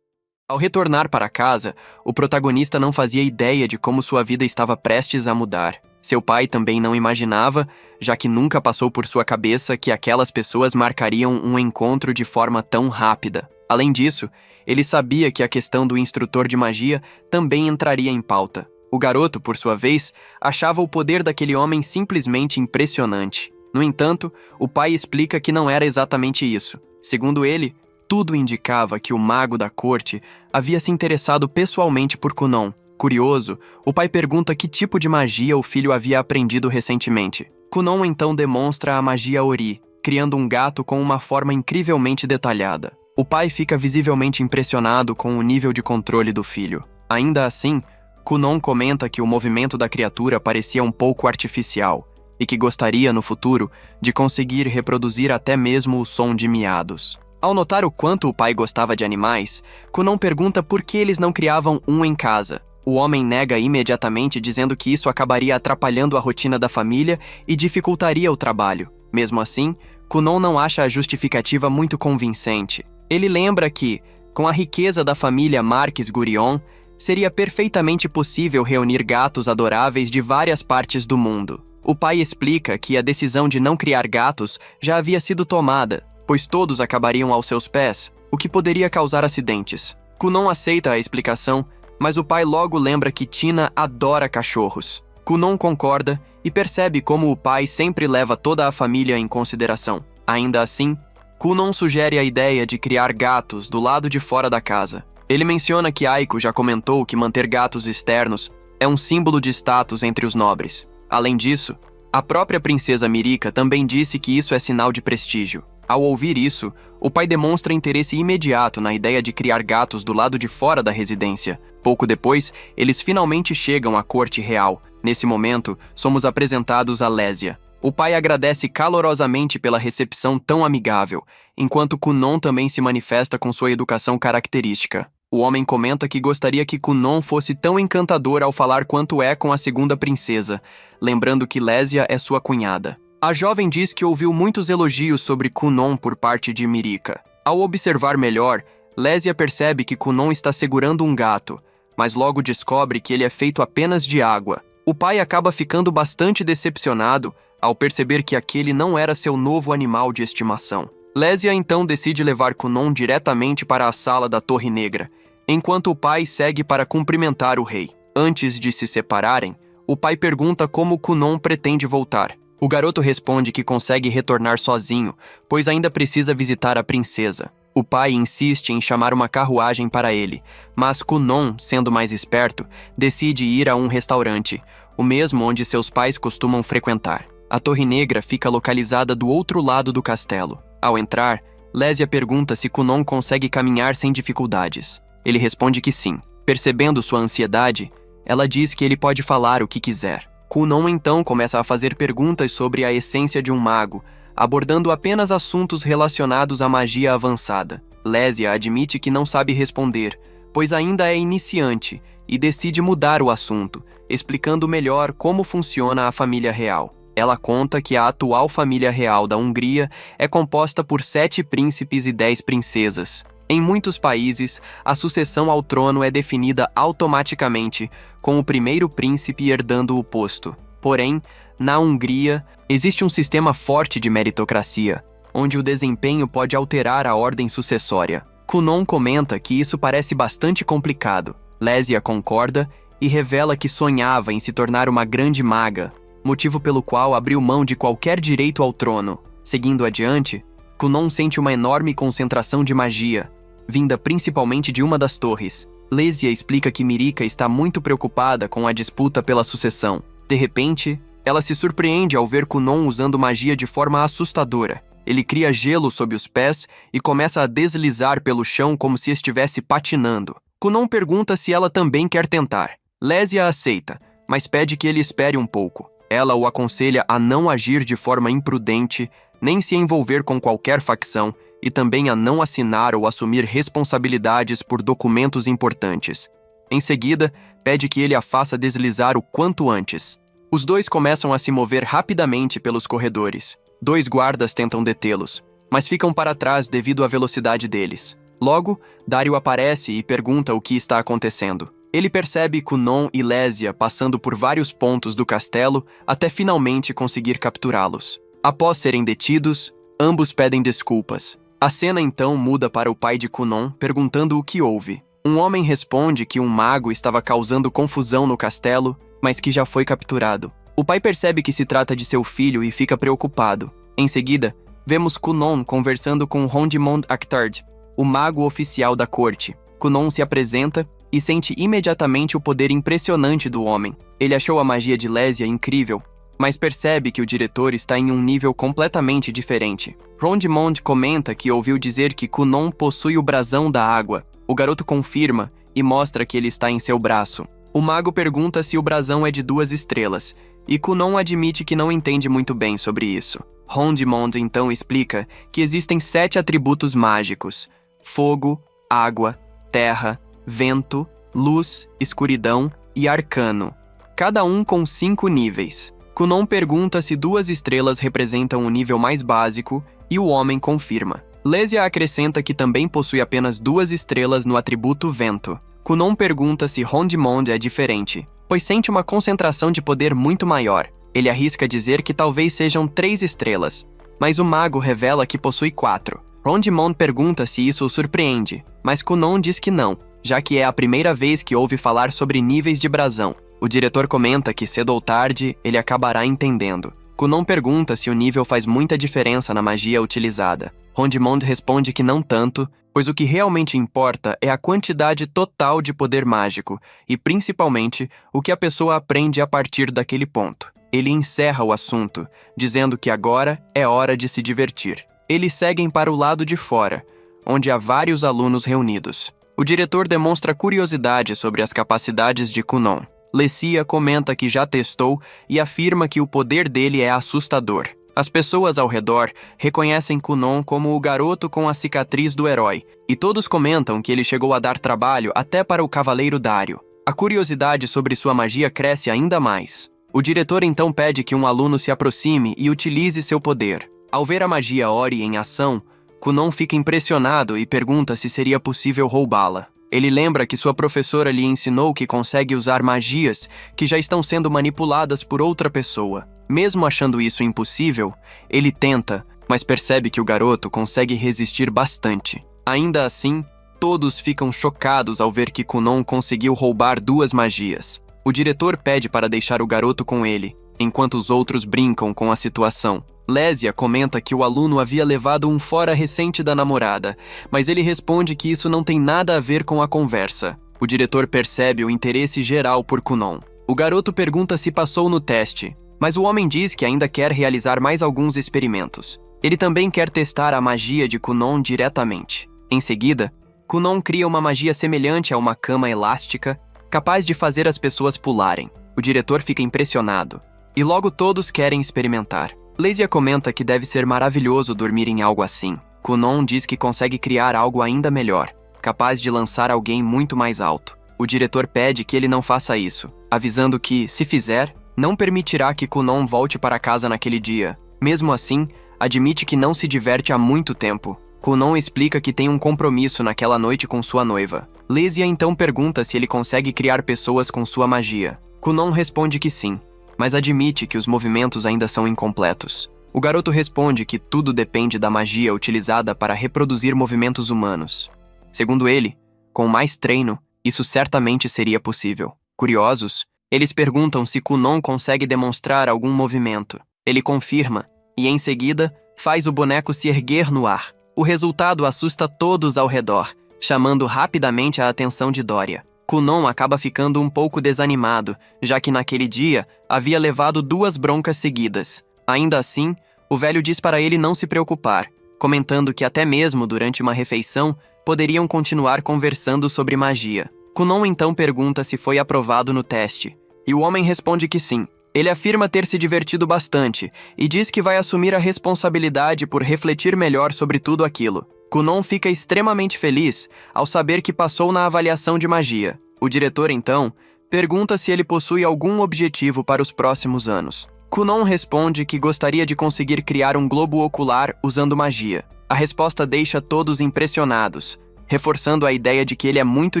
[SPEAKER 1] Ao retornar para casa, o protagonista não fazia ideia de como sua vida estava prestes a mudar. Seu pai também não imaginava, já que nunca passou por sua cabeça que aquelas pessoas marcariam um encontro de forma tão rápida. Além disso, ele sabia que a questão do instrutor de magia também entraria em pauta. O garoto, por sua vez, achava o poder daquele homem simplesmente impressionante. No entanto, o pai explica que não era exatamente isso. Segundo ele, tudo indicava que o mago da corte havia se interessado pessoalmente por Kunon. Curioso, o pai pergunta que tipo de magia o filho havia aprendido recentemente. Kunon então demonstra a magia Ori, criando um gato com uma forma incrivelmente detalhada. O pai fica visivelmente impressionado com o nível de controle do filho. Ainda assim, Kunon comenta que o movimento da criatura parecia um pouco artificial e que gostaria, no futuro, de conseguir reproduzir até mesmo o som de miados. Ao notar o quanto o pai gostava de animais, Kunon pergunta por que eles não criavam um em casa. O homem nega imediatamente, dizendo que isso acabaria atrapalhando a rotina da família e dificultaria o trabalho. Mesmo assim, Kunon não acha a justificativa muito convincente. Ele lembra que, com a riqueza da família Marques Gurion, seria perfeitamente possível reunir gatos adoráveis de várias partes do mundo. O pai explica que a decisão de não criar gatos já havia sido tomada, pois todos acabariam aos seus pés, o que poderia causar acidentes. Kunon aceita a explicação, mas o pai logo lembra que Tina adora cachorros. Kunon concorda e percebe como o pai sempre leva toda a família em consideração. Ainda assim, Kunon sugere a ideia de criar gatos do lado de fora da casa. Ele menciona que Aiko já comentou que manter gatos externos é um símbolo de status entre os nobres. Além disso, a própria princesa Mirika também disse que isso é sinal de prestígio. Ao ouvir isso, o pai demonstra interesse imediato na ideia de criar gatos do lado de fora da residência. Pouco depois, eles finalmente chegam à corte real. Nesse momento, somos apresentados a Lésia. O pai agradece calorosamente pela recepção tão amigável, enquanto Kunon também se manifesta com sua educação característica. O homem comenta que gostaria que Kunon fosse tão encantador ao falar quanto é com a segunda princesa, lembrando que Lésia é sua cunhada. A jovem diz que ouviu muitos elogios sobre Kunon por parte de Mirika. Ao observar melhor, Lésia percebe que Kunon está segurando um gato, mas logo descobre que ele é feito apenas de água. O pai acaba ficando bastante decepcionado ao perceber que aquele não era seu novo animal de estimação. Lésia então decide levar Kunon diretamente para a sala da Torre Negra, enquanto o pai segue para cumprimentar o rei. Antes de se separarem, o pai pergunta como Kunon pretende voltar. O garoto responde que consegue retornar sozinho, pois ainda precisa visitar a princesa. O pai insiste em chamar uma carruagem para ele, mas Kunon, sendo mais esperto, decide ir a um restaurante, o mesmo onde seus pais costumam frequentar. A Torre Negra fica localizada do outro lado do castelo. Ao entrar, Lésia pergunta se Kunon consegue caminhar sem dificuldades. Ele responde que sim. Percebendo sua ansiedade, ela diz que ele pode falar o que quiser. Kunon então começa a fazer perguntas sobre a essência de um mago, abordando apenas assuntos relacionados à magia avançada. Lésia admite que não sabe responder, pois ainda é iniciante, e decide mudar o assunto, explicando melhor como funciona a família real. Ela conta que a atual família real da Hungria é composta por 7 príncipes e 10 princesas. Em muitos países, a sucessão ao trono é definida automaticamente, com o primeiro príncipe herdando o posto. Porém, na Hungria, existe um sistema forte de meritocracia, onde o desempenho pode alterar a ordem sucessória. Kunon comenta que isso parece bastante complicado. Lésia concorda e revela que sonhava em se tornar uma grande maga, motivo pelo qual abriu mão de qualquer direito ao trono. Seguindo adiante, Kunon sente uma enorme concentração de magia, vinda principalmente de uma das torres. Lésia explica que Mirika está muito preocupada com a disputa pela sucessão. De repente, ela se surpreende ao ver Kunon usando magia de forma assustadora. Ele cria gelo sob os pés e começa a deslizar pelo chão como se estivesse patinando. Kunon pergunta se ela também quer tentar. Lésia aceita, mas pede que ele espere um pouco. Ela o aconselha a não agir de forma imprudente, nem se envolver com qualquer facção, e também a não assinar ou assumir responsabilidades por documentos importantes. Em seguida, pede que ele a faça deslizar o quanto antes. Os dois começam a se mover rapidamente pelos corredores. 2 guardas tentam detê-los, mas ficam para trás devido à velocidade deles. Logo, Dario aparece e pergunta o que está acontecendo. Ele percebe Kunon e Lésia passando por vários pontos do castelo até finalmente conseguir capturá-los. Após serem detidos, ambos pedem desculpas. A cena então muda para o pai de Kunon, perguntando o que houve. Um homem responde que um mago estava causando confusão no castelo, mas que já foi capturado. O pai percebe que se trata de seu filho e fica preocupado. Em seguida, vemos Kunon conversando com Rondimonde Actard, o mago oficial da corte. Kunon se apresenta e sente imediatamente o poder impressionante do homem. Ele achou a magia de Lésia incrível, mas percebe que o diretor está em um nível completamente diferente. Rondimonde comenta que ouviu dizer que Kunon possui o brasão da água. O garoto confirma e mostra que ele está em seu braço. O mago pergunta se o brasão é de 2 estrelas, e Kunon admite que não entende muito bem sobre isso. Rondimonde então explica que existem 7 atributos mágicos: fogo, água, terra, vento, luz, escuridão e arcano, cada um com 5 níveis. Kunon pergunta se 2 estrelas representam o nível mais básico e o homem confirma. Lésia acrescenta que também possui apenas 2 estrelas no atributo vento. Kunon pergunta se Rondimonde é diferente, pois sente uma concentração de poder muito maior. Ele arrisca dizer que talvez sejam 3 estrelas, mas o mago revela que possui 4. Rondimonde pergunta se isso o surpreende, mas Kunon diz que não, já que é a primeira vez que ouve falar sobre níveis de brasão. O diretor comenta que cedo ou tarde ele acabará entendendo. Kunon pergunta se o nível faz muita diferença na magia utilizada. Rondimonde responde que não tanto, pois o que realmente importa é a quantidade total de poder mágico e, principalmente, o que a pessoa aprende a partir daquele ponto. Ele encerra o assunto, dizendo que agora é hora de se divertir. Eles seguem para o lado de fora, onde há vários alunos reunidos. O diretor demonstra curiosidade sobre as capacidades de Kunon. Lésia comenta que já testou e afirma que o poder dele é assustador. As pessoas ao redor reconhecem Kunon como o garoto com a cicatriz do herói, e todos comentam que ele chegou a dar trabalho até para o Cavaleiro Dário. A curiosidade sobre sua magia cresce ainda mais. O diretor então pede que um aluno se aproxime e utilize seu poder. Ao ver a magia Ori em ação, Kunon fica impressionado e pergunta se seria possível roubá-la. Ele lembra que sua professora lhe ensinou que consegue usar magias que já estão sendo manipuladas por outra pessoa. Mesmo achando isso impossível, ele tenta, mas percebe que o garoto consegue resistir bastante. Ainda assim, todos ficam chocados ao ver que Kunon conseguiu roubar 2 magias. O diretor pede para deixar o garoto com ele, enquanto os outros brincam com a situação. Lésia comenta que o aluno havia levado um fora recente da namorada, mas ele responde que isso não tem nada a ver com a conversa. O diretor percebe o interesse geral por Kunon. O garoto pergunta se passou no teste, mas o homem diz que ainda quer realizar mais alguns experimentos. Ele também quer testar a magia de Kunon diretamente. Em seguida, Kunon cria uma magia semelhante a uma cama elástica, capaz de fazer as pessoas pularem. O diretor fica impressionado, e logo todos querem experimentar. Lésia comenta que deve ser maravilhoso dormir em algo assim. Kunon diz que consegue criar algo ainda melhor, capaz de lançar alguém muito mais alto. O diretor pede que ele não faça isso, avisando que, se fizer, não permitirá que Kunon volte para casa naquele dia. Mesmo assim, admite que não se diverte há muito tempo. Kunon explica que tem um compromisso naquela noite com sua noiva. Lésia então pergunta se ele consegue criar pessoas com sua magia. Kunon responde que sim, mas admite que os movimentos ainda são incompletos. O garoto responde que tudo depende da magia utilizada para reproduzir movimentos humanos. Segundo ele, com mais treino, isso certamente seria possível. Curiosos, eles perguntam se Kunon consegue demonstrar algum movimento. Ele confirma, e em seguida, faz o boneco se erguer no ar. O resultado assusta todos ao redor, chamando rapidamente a atenção de Doria. Kunon acaba ficando um pouco desanimado, já que naquele dia havia levado 2 broncas seguidas. Ainda assim, o velho diz para ele não se preocupar, comentando que até mesmo durante uma refeição poderiam continuar conversando sobre magia. Kunon então pergunta se foi aprovado no teste, e o homem responde que sim. Ele afirma ter se divertido bastante e diz que vai assumir a responsabilidade por refletir melhor sobre tudo aquilo. Kunon fica extremamente feliz ao saber que passou na avaliação de magia. O diretor, então, pergunta se ele possui algum objetivo para os próximos anos. Kunon responde que gostaria de conseguir criar um globo ocular usando magia. A resposta deixa todos impressionados, reforçando a ideia de que ele é muito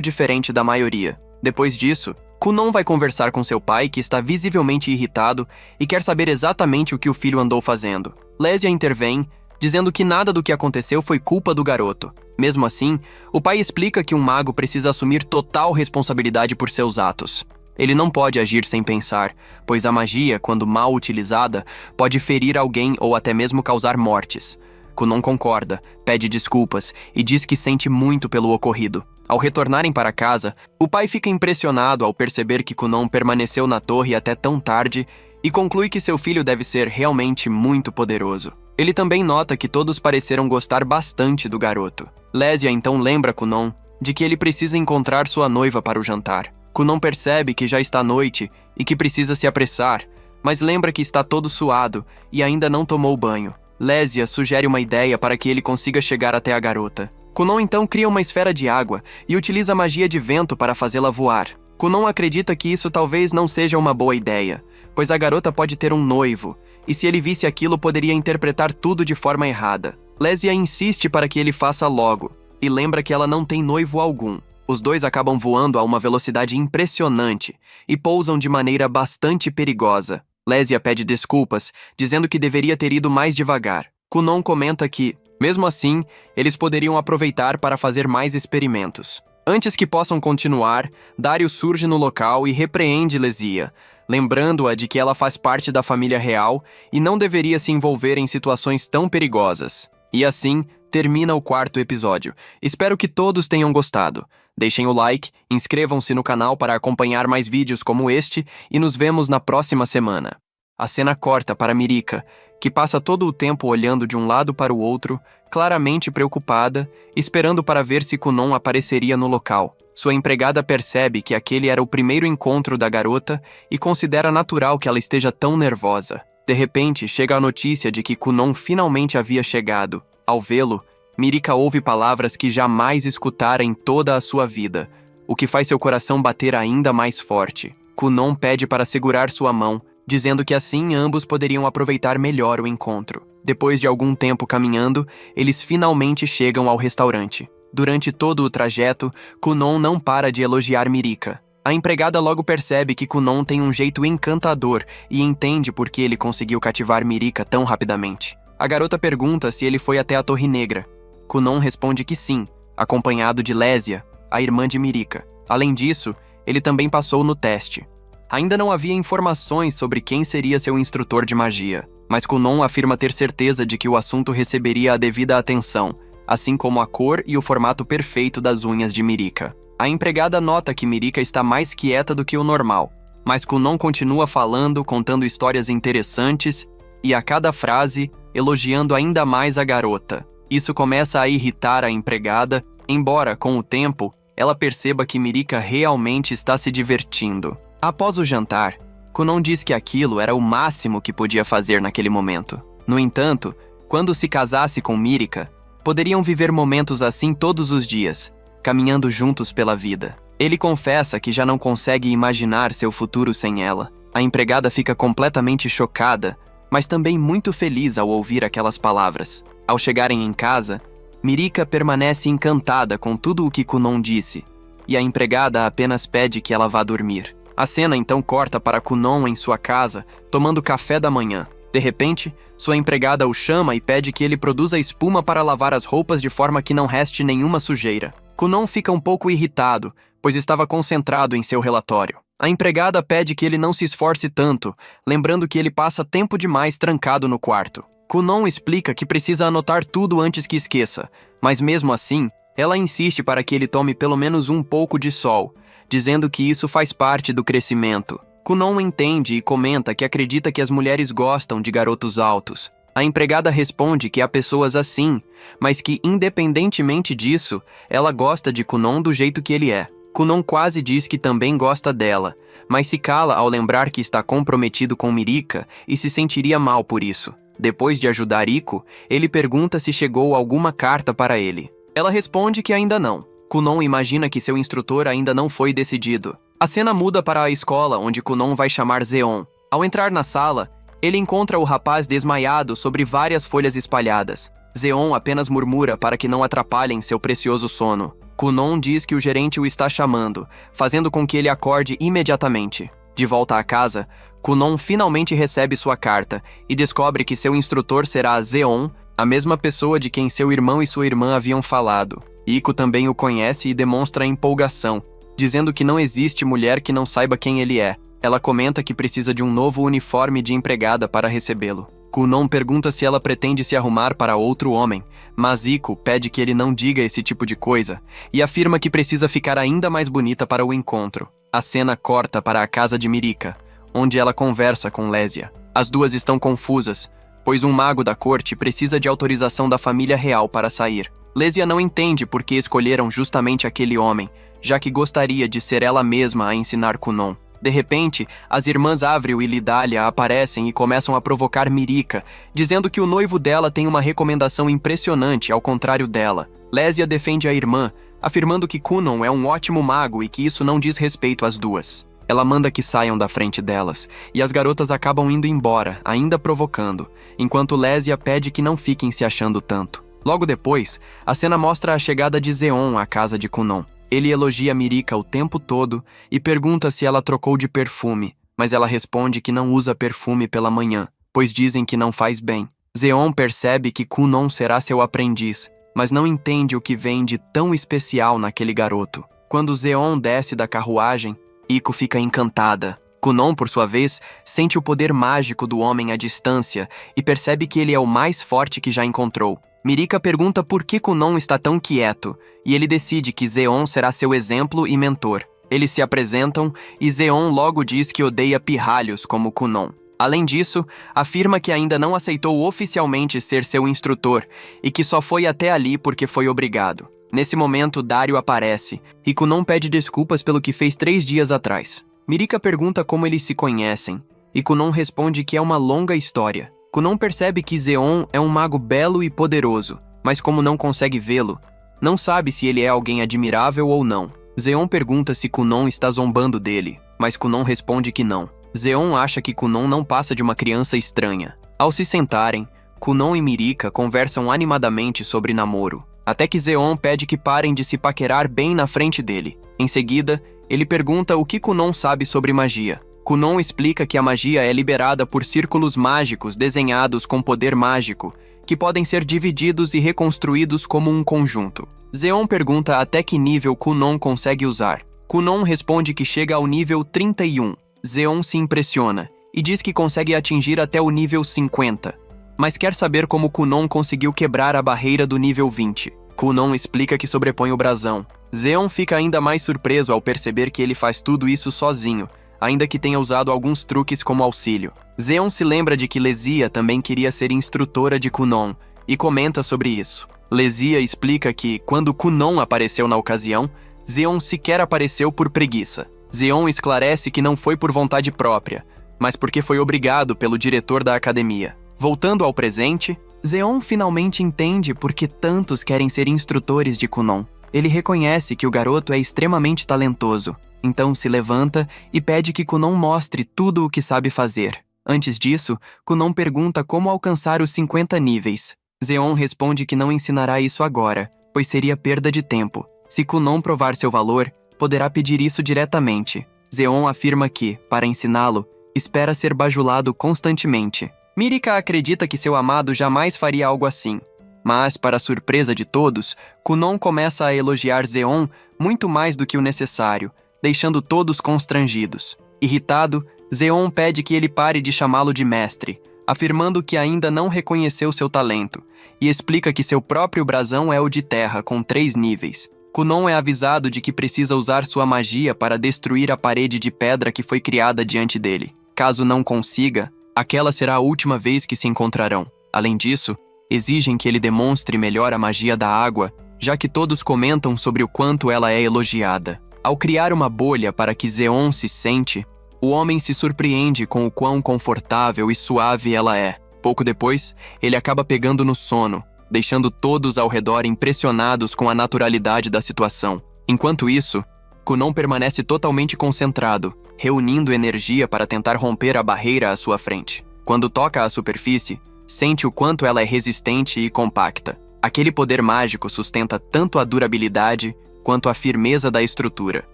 [SPEAKER 1] diferente da maioria. Depois disso, Kunon vai conversar com seu pai, que está visivelmente irritado e quer saber exatamente o que o filho andou fazendo. Lésia intervém, dizendo que nada do que aconteceu foi culpa do garoto. Mesmo assim, o pai explica que um mago precisa assumir total responsabilidade por seus atos. Ele não pode agir sem pensar, pois a magia, quando mal utilizada, pode ferir alguém ou até mesmo causar mortes. Kunon concorda, pede desculpas e diz que sente muito pelo ocorrido. Ao retornarem para casa, o pai fica impressionado ao perceber que Kunon permaneceu na torre até tão tarde e conclui que seu filho deve ser realmente muito poderoso. Ele também nota que todos pareceram gostar bastante do garoto. Lésia então lembra Kunon de que ele precisa encontrar sua noiva para o jantar. Kunon percebe que já está noite e que precisa se apressar, mas lembra que está todo suado e ainda não tomou banho. Lésia sugere uma ideia para que ele consiga chegar até a garota. Kunon então cria uma esfera de água e utiliza a magia de vento para fazê-la voar. Kunon acredita que isso talvez não seja uma boa ideia, pois a garota pode ter um noivo, e se ele visse aquilo poderia interpretar tudo de forma errada. Lésia insiste para que ele faça logo, e lembra que ela não tem noivo algum. Os dois acabam voando a uma velocidade impressionante e pousam de maneira bastante perigosa. Lésia pede desculpas, dizendo que deveria ter ido mais devagar. Kunon comenta que, mesmo assim, eles poderiam aproveitar para fazer mais experimentos. Antes que possam continuar, Dario surge no local e repreende Lésia, lembrando-a de que ela faz parte da família real e não deveria se envolver em situações tão perigosas. E assim, termina o quarto episódio. Espero que todos tenham gostado. Deixem o like, inscrevam-se no canal para acompanhar mais vídeos como este e nos vemos na próxima semana. A cena corta para Mirika, que passa todo o tempo olhando de um lado para o outro, claramente preocupada, esperando para ver se Kunon apareceria no local. Sua empregada percebe que aquele era o primeiro encontro da garota e considera natural que ela esteja tão nervosa. De repente, chega a notícia de que Kunon finalmente havia chegado. Ao vê-lo, Mirika ouve palavras que jamais escutara em toda a sua vida, o que faz seu coração bater ainda mais forte. Kunon pede para segurar sua mão, dizendo que assim ambos poderiam aproveitar melhor o encontro. Depois de algum tempo caminhando, eles finalmente chegam ao restaurante. Durante todo o trajeto, Kunon não para de elogiar Mirika. A empregada logo percebe que Kunon tem um jeito encantador e entende por que ele conseguiu cativar Mirika tão rapidamente. A garota pergunta se ele foi até a Torre Negra. Kunon responde que sim, acompanhado de Lésia, a irmã de Mirika. Além disso, ele também passou no teste. Ainda não havia informações sobre quem seria seu instrutor de magia, mas Kunon afirma ter certeza de que o assunto receberia a devida atenção, assim como a cor e o formato perfeito das unhas de Mirika. A empregada nota que Mirika está mais quieta do que o normal, mas Kunon continua falando, contando histórias interessantes e, a cada frase, elogiando ainda mais a garota. Isso começa a irritar a empregada, embora, com o tempo, ela perceba que Mirika realmente está se divertindo. Após o jantar, Kunon diz que aquilo era o máximo que podia fazer naquele momento. No entanto, quando se casasse com Mirika, poderiam viver momentos assim todos os dias, caminhando juntos pela vida. Ele confessa que já não consegue imaginar seu futuro sem ela. A empregada fica completamente chocada, mas também muito feliz ao ouvir aquelas palavras. Ao chegarem em casa, Mirika permanece encantada com tudo o que Kunon disse, e a empregada apenas pede que ela vá dormir. A cena então corta para Kunon em sua casa, tomando café da manhã. De repente, sua empregada o chama e pede que ele produza espuma para lavar as roupas de forma que não reste nenhuma sujeira. Kunon fica um pouco irritado, pois estava concentrado em seu relatório. A empregada pede que ele não se esforce tanto, lembrando que ele passa tempo demais trancado no quarto. Kunon explica que precisa anotar tudo antes que esqueça, mas mesmo assim, ela insiste para que ele tome pelo menos um pouco de sol, dizendo que isso faz parte do crescimento. Kunon entende e comenta que acredita que as mulheres gostam de garotos altos. A empregada responde que há pessoas assim, mas que, independentemente disso, ela gosta de Kunon do jeito que ele é. Kunon quase diz que também gosta dela, mas se cala ao lembrar que está comprometido com Mirika e se sentiria mal por isso. Depois de ajudar Iko, ele pergunta se chegou alguma carta para ele. Ela responde que ainda não. Kunon imagina que seu instrutor ainda não foi decidido. A cena muda para a escola, onde Kunon vai chamar Zeon. Ao entrar na sala, ele encontra o rapaz desmaiado sobre várias folhas espalhadas. Zeon apenas murmura para que não atrapalhem seu precioso sono. Kunon diz que o gerente o está chamando, fazendo com que ele acorde imediatamente. De volta à casa, Kunon finalmente recebe sua carta e descobre que seu instrutor será Zeon, a mesma pessoa de quem seu irmão e sua irmã haviam falado. Iko também o conhece e demonstra empolgação, dizendo que não existe mulher que não saiba quem ele é. Ela comenta que precisa de um novo uniforme de empregada para recebê-lo. Kunon pergunta se ela pretende se arrumar para outro homem, mas Iko pede que ele não diga esse tipo de coisa e afirma que precisa ficar ainda mais bonita para o encontro. A cena corta para a casa de Mirika, onde ela conversa com Lésia. As duas estão confusas, pois um mago da corte precisa de autorização da família real para sair. Lésia não entende por que escolheram justamente aquele homem, já que gostaria de ser ela mesma a ensinar Kunon. De repente, as irmãs Avril e Lidália aparecem e começam a provocar Mirika, dizendo que o noivo dela tem uma recomendação impressionante ao contrário dela. Lésia defende a irmã, afirmando que Kunon é um ótimo mago e que isso não diz respeito às duas. Ela manda que saiam da frente delas, e as garotas acabam indo embora, ainda provocando, enquanto Lésia pede que não fiquem se achando tanto. Logo depois, a cena mostra a chegada de Zeon à casa de Kunon. Ele elogia Mirika o tempo todo e pergunta se ela trocou de perfume, mas ela responde que não usa perfume pela manhã, pois dizem que não faz bem. Zeon percebe que Kunon será seu aprendiz, mas não entende o que vem de tão especial naquele garoto. Quando Zeon desce da carruagem, Iko fica encantada. Kunon, por sua vez, sente o poder mágico do homem à distância e percebe que ele é o mais forte que já encontrou. Mirika pergunta por que Kunon está tão quieto, e ele decide que Zeon será seu exemplo e mentor. Eles se apresentam e Zeon logo diz que odeia pirralhos como Kunon. Além disso, afirma que ainda não aceitou oficialmente ser seu instrutor e que só foi até ali porque foi obrigado. Nesse momento, Dario aparece e Kunon pede desculpas pelo que fez 3 dias atrás. Mirika pergunta como eles se conhecem e Kunon responde que é uma longa história. Kunon percebe que Zeon é um mago belo e poderoso, mas como não consegue vê-lo, não sabe se ele é alguém admirável ou não. Zeon pergunta se Kunon está zombando dele, mas Kunon responde que não. Zeon acha que Kunon não passa de uma criança estranha. Ao se sentarem, Kunon e Mirika conversam animadamente sobre namoro, até que Zeon pede que parem de se paquerar bem na frente dele. Em seguida, ele pergunta o que Kunon sabe sobre magia. Kunon explica que a magia é liberada por círculos mágicos desenhados com poder mágico, que podem ser divididos e reconstruídos como um conjunto. Zeon pergunta até que nível Kunon consegue usar. Kunon responde que chega ao nível 31. Zeon se impressiona e diz que consegue atingir até o nível 50, mas quer saber como Kunon conseguiu quebrar a barreira do nível 20. Kunon explica que sobrepõe o brasão. Zeon fica ainda mais surpreso ao perceber que ele faz tudo isso sozinho, ainda que tenha usado alguns truques como auxílio. Zeon se lembra de que Lésia também queria ser instrutora de Kunon, e comenta sobre isso. Lésia explica que, quando Kunon apareceu na ocasião, Zeon sequer apareceu por preguiça. Zeon esclarece que não foi por vontade própria, mas porque foi obrigado pelo diretor da academia. Voltando ao presente, Zeon finalmente entende por que tantos querem ser instrutores de Kunon. Ele reconhece que o garoto é extremamente talentoso, então se levanta e pede que Kunon mostre tudo o que sabe fazer. Antes disso, Kunon pergunta como alcançar os 50 níveis. Zeon responde que não ensinará isso agora, pois seria perda de tempo. Se Kunon provar seu valor, poderá pedir isso diretamente. Zeon afirma que, para ensiná-lo, espera ser bajulado constantemente. Mirika acredita que seu amado jamais faria algo assim. Mas, para a surpresa de todos, Kunon começa a elogiar Zeon muito mais do que o necessário, deixando todos constrangidos. Irritado, Zeon pede que ele pare de chamá-lo de mestre, afirmando que ainda não reconheceu seu talento, e explica que seu próprio brasão é o de terra, com 3 níveis. Kunon é avisado de que precisa usar sua magia para destruir a parede de pedra que foi criada diante dele. Caso não consiga, aquela será a última vez que se encontrarão. Além disso, exigem que ele demonstre melhor a magia da água, já que todos comentam sobre o quanto ela é elogiada. Ao criar uma bolha para que Zeon se sente, o homem se surpreende com o quão confortável e suave ela é. Pouco depois, ele acaba pegando no sono, deixando todos ao redor impressionados com a naturalidade da situação. Enquanto isso, Kunon permanece totalmente concentrado, reunindo energia para tentar romper a barreira à sua frente. Quando toca a superfície, sente o quanto ela é resistente e compacta. Aquele poder mágico sustenta tanto a durabilidade quanto a firmeza da estrutura.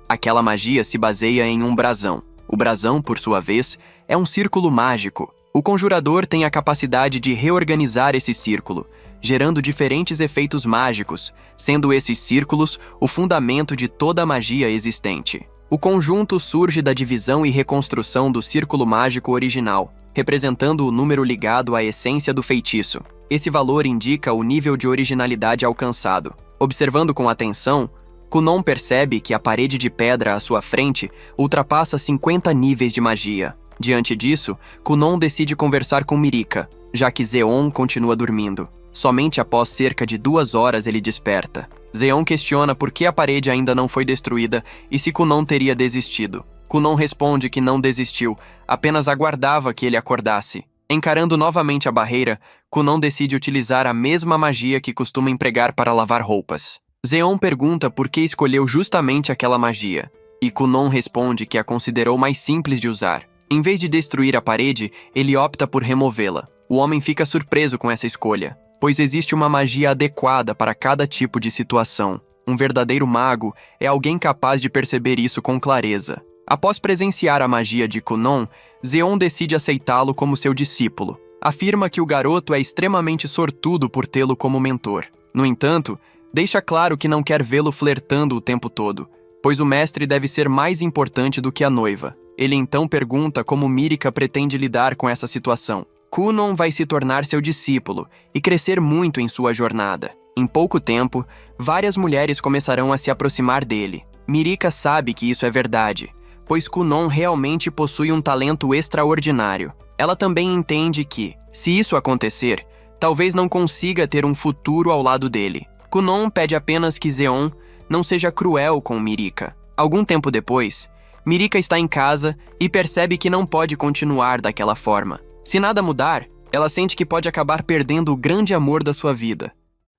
[SPEAKER 1] Aquela magia se baseia em um brasão. O brasão, por sua vez, é um círculo mágico, O conjurador tem a capacidade de reorganizar esse círculo, gerando diferentes efeitos mágicos, sendo esses círculos o fundamento de toda a magia existente. O conjunto surge da divisão e reconstrução do círculo mágico original, representando o número ligado à essência do feitiço. Esse valor indica o nível de originalidade alcançado. Observando com atenção, Kunon percebe que a parede de pedra à sua frente ultrapassa 50 níveis de magia. Diante disso, Kunon decide conversar com Mirika, já que Zeon continua dormindo. Somente após cerca de 2 horas ele desperta. Zeon questiona por que a parede ainda não foi destruída e se Kunon teria desistido. Kunon responde que não desistiu, apenas aguardava que ele acordasse. Encarando novamente a barreira, Kunon decide utilizar a mesma magia que costuma empregar para lavar roupas. Zeon pergunta por que escolheu justamente aquela magia, e Kunon responde que a considerou mais simples de usar. Em vez de destruir a parede, ele opta por removê-la. O homem fica surpreso com essa escolha, pois existe uma magia adequada para cada tipo de situação. Um verdadeiro mago é alguém capaz de perceber isso com clareza. Após presenciar a magia de Kunon, Zeon decide aceitá-lo como seu discípulo. Afirma que o garoto é extremamente sortudo por tê-lo como mentor. No entanto, deixa claro que não quer vê-lo flertando o tempo todo, pois o mestre deve ser mais importante do que a noiva. Ele então pergunta como Mirika pretende lidar com essa situação. Kunon vai se tornar seu discípulo e crescer muito em sua jornada. Em pouco tempo, várias mulheres começarão a se aproximar dele. Mirika sabe que isso é verdade, pois Kunon realmente possui um talento extraordinário. Ela também entende que, se isso acontecer, talvez não consiga ter um futuro ao lado dele. Kunon pede apenas que Zeon não seja cruel com Mirika. Algum tempo depois, Mirika está em casa e percebe que não pode continuar daquela forma. Se nada mudar, ela sente que pode acabar perdendo o grande amor da sua vida.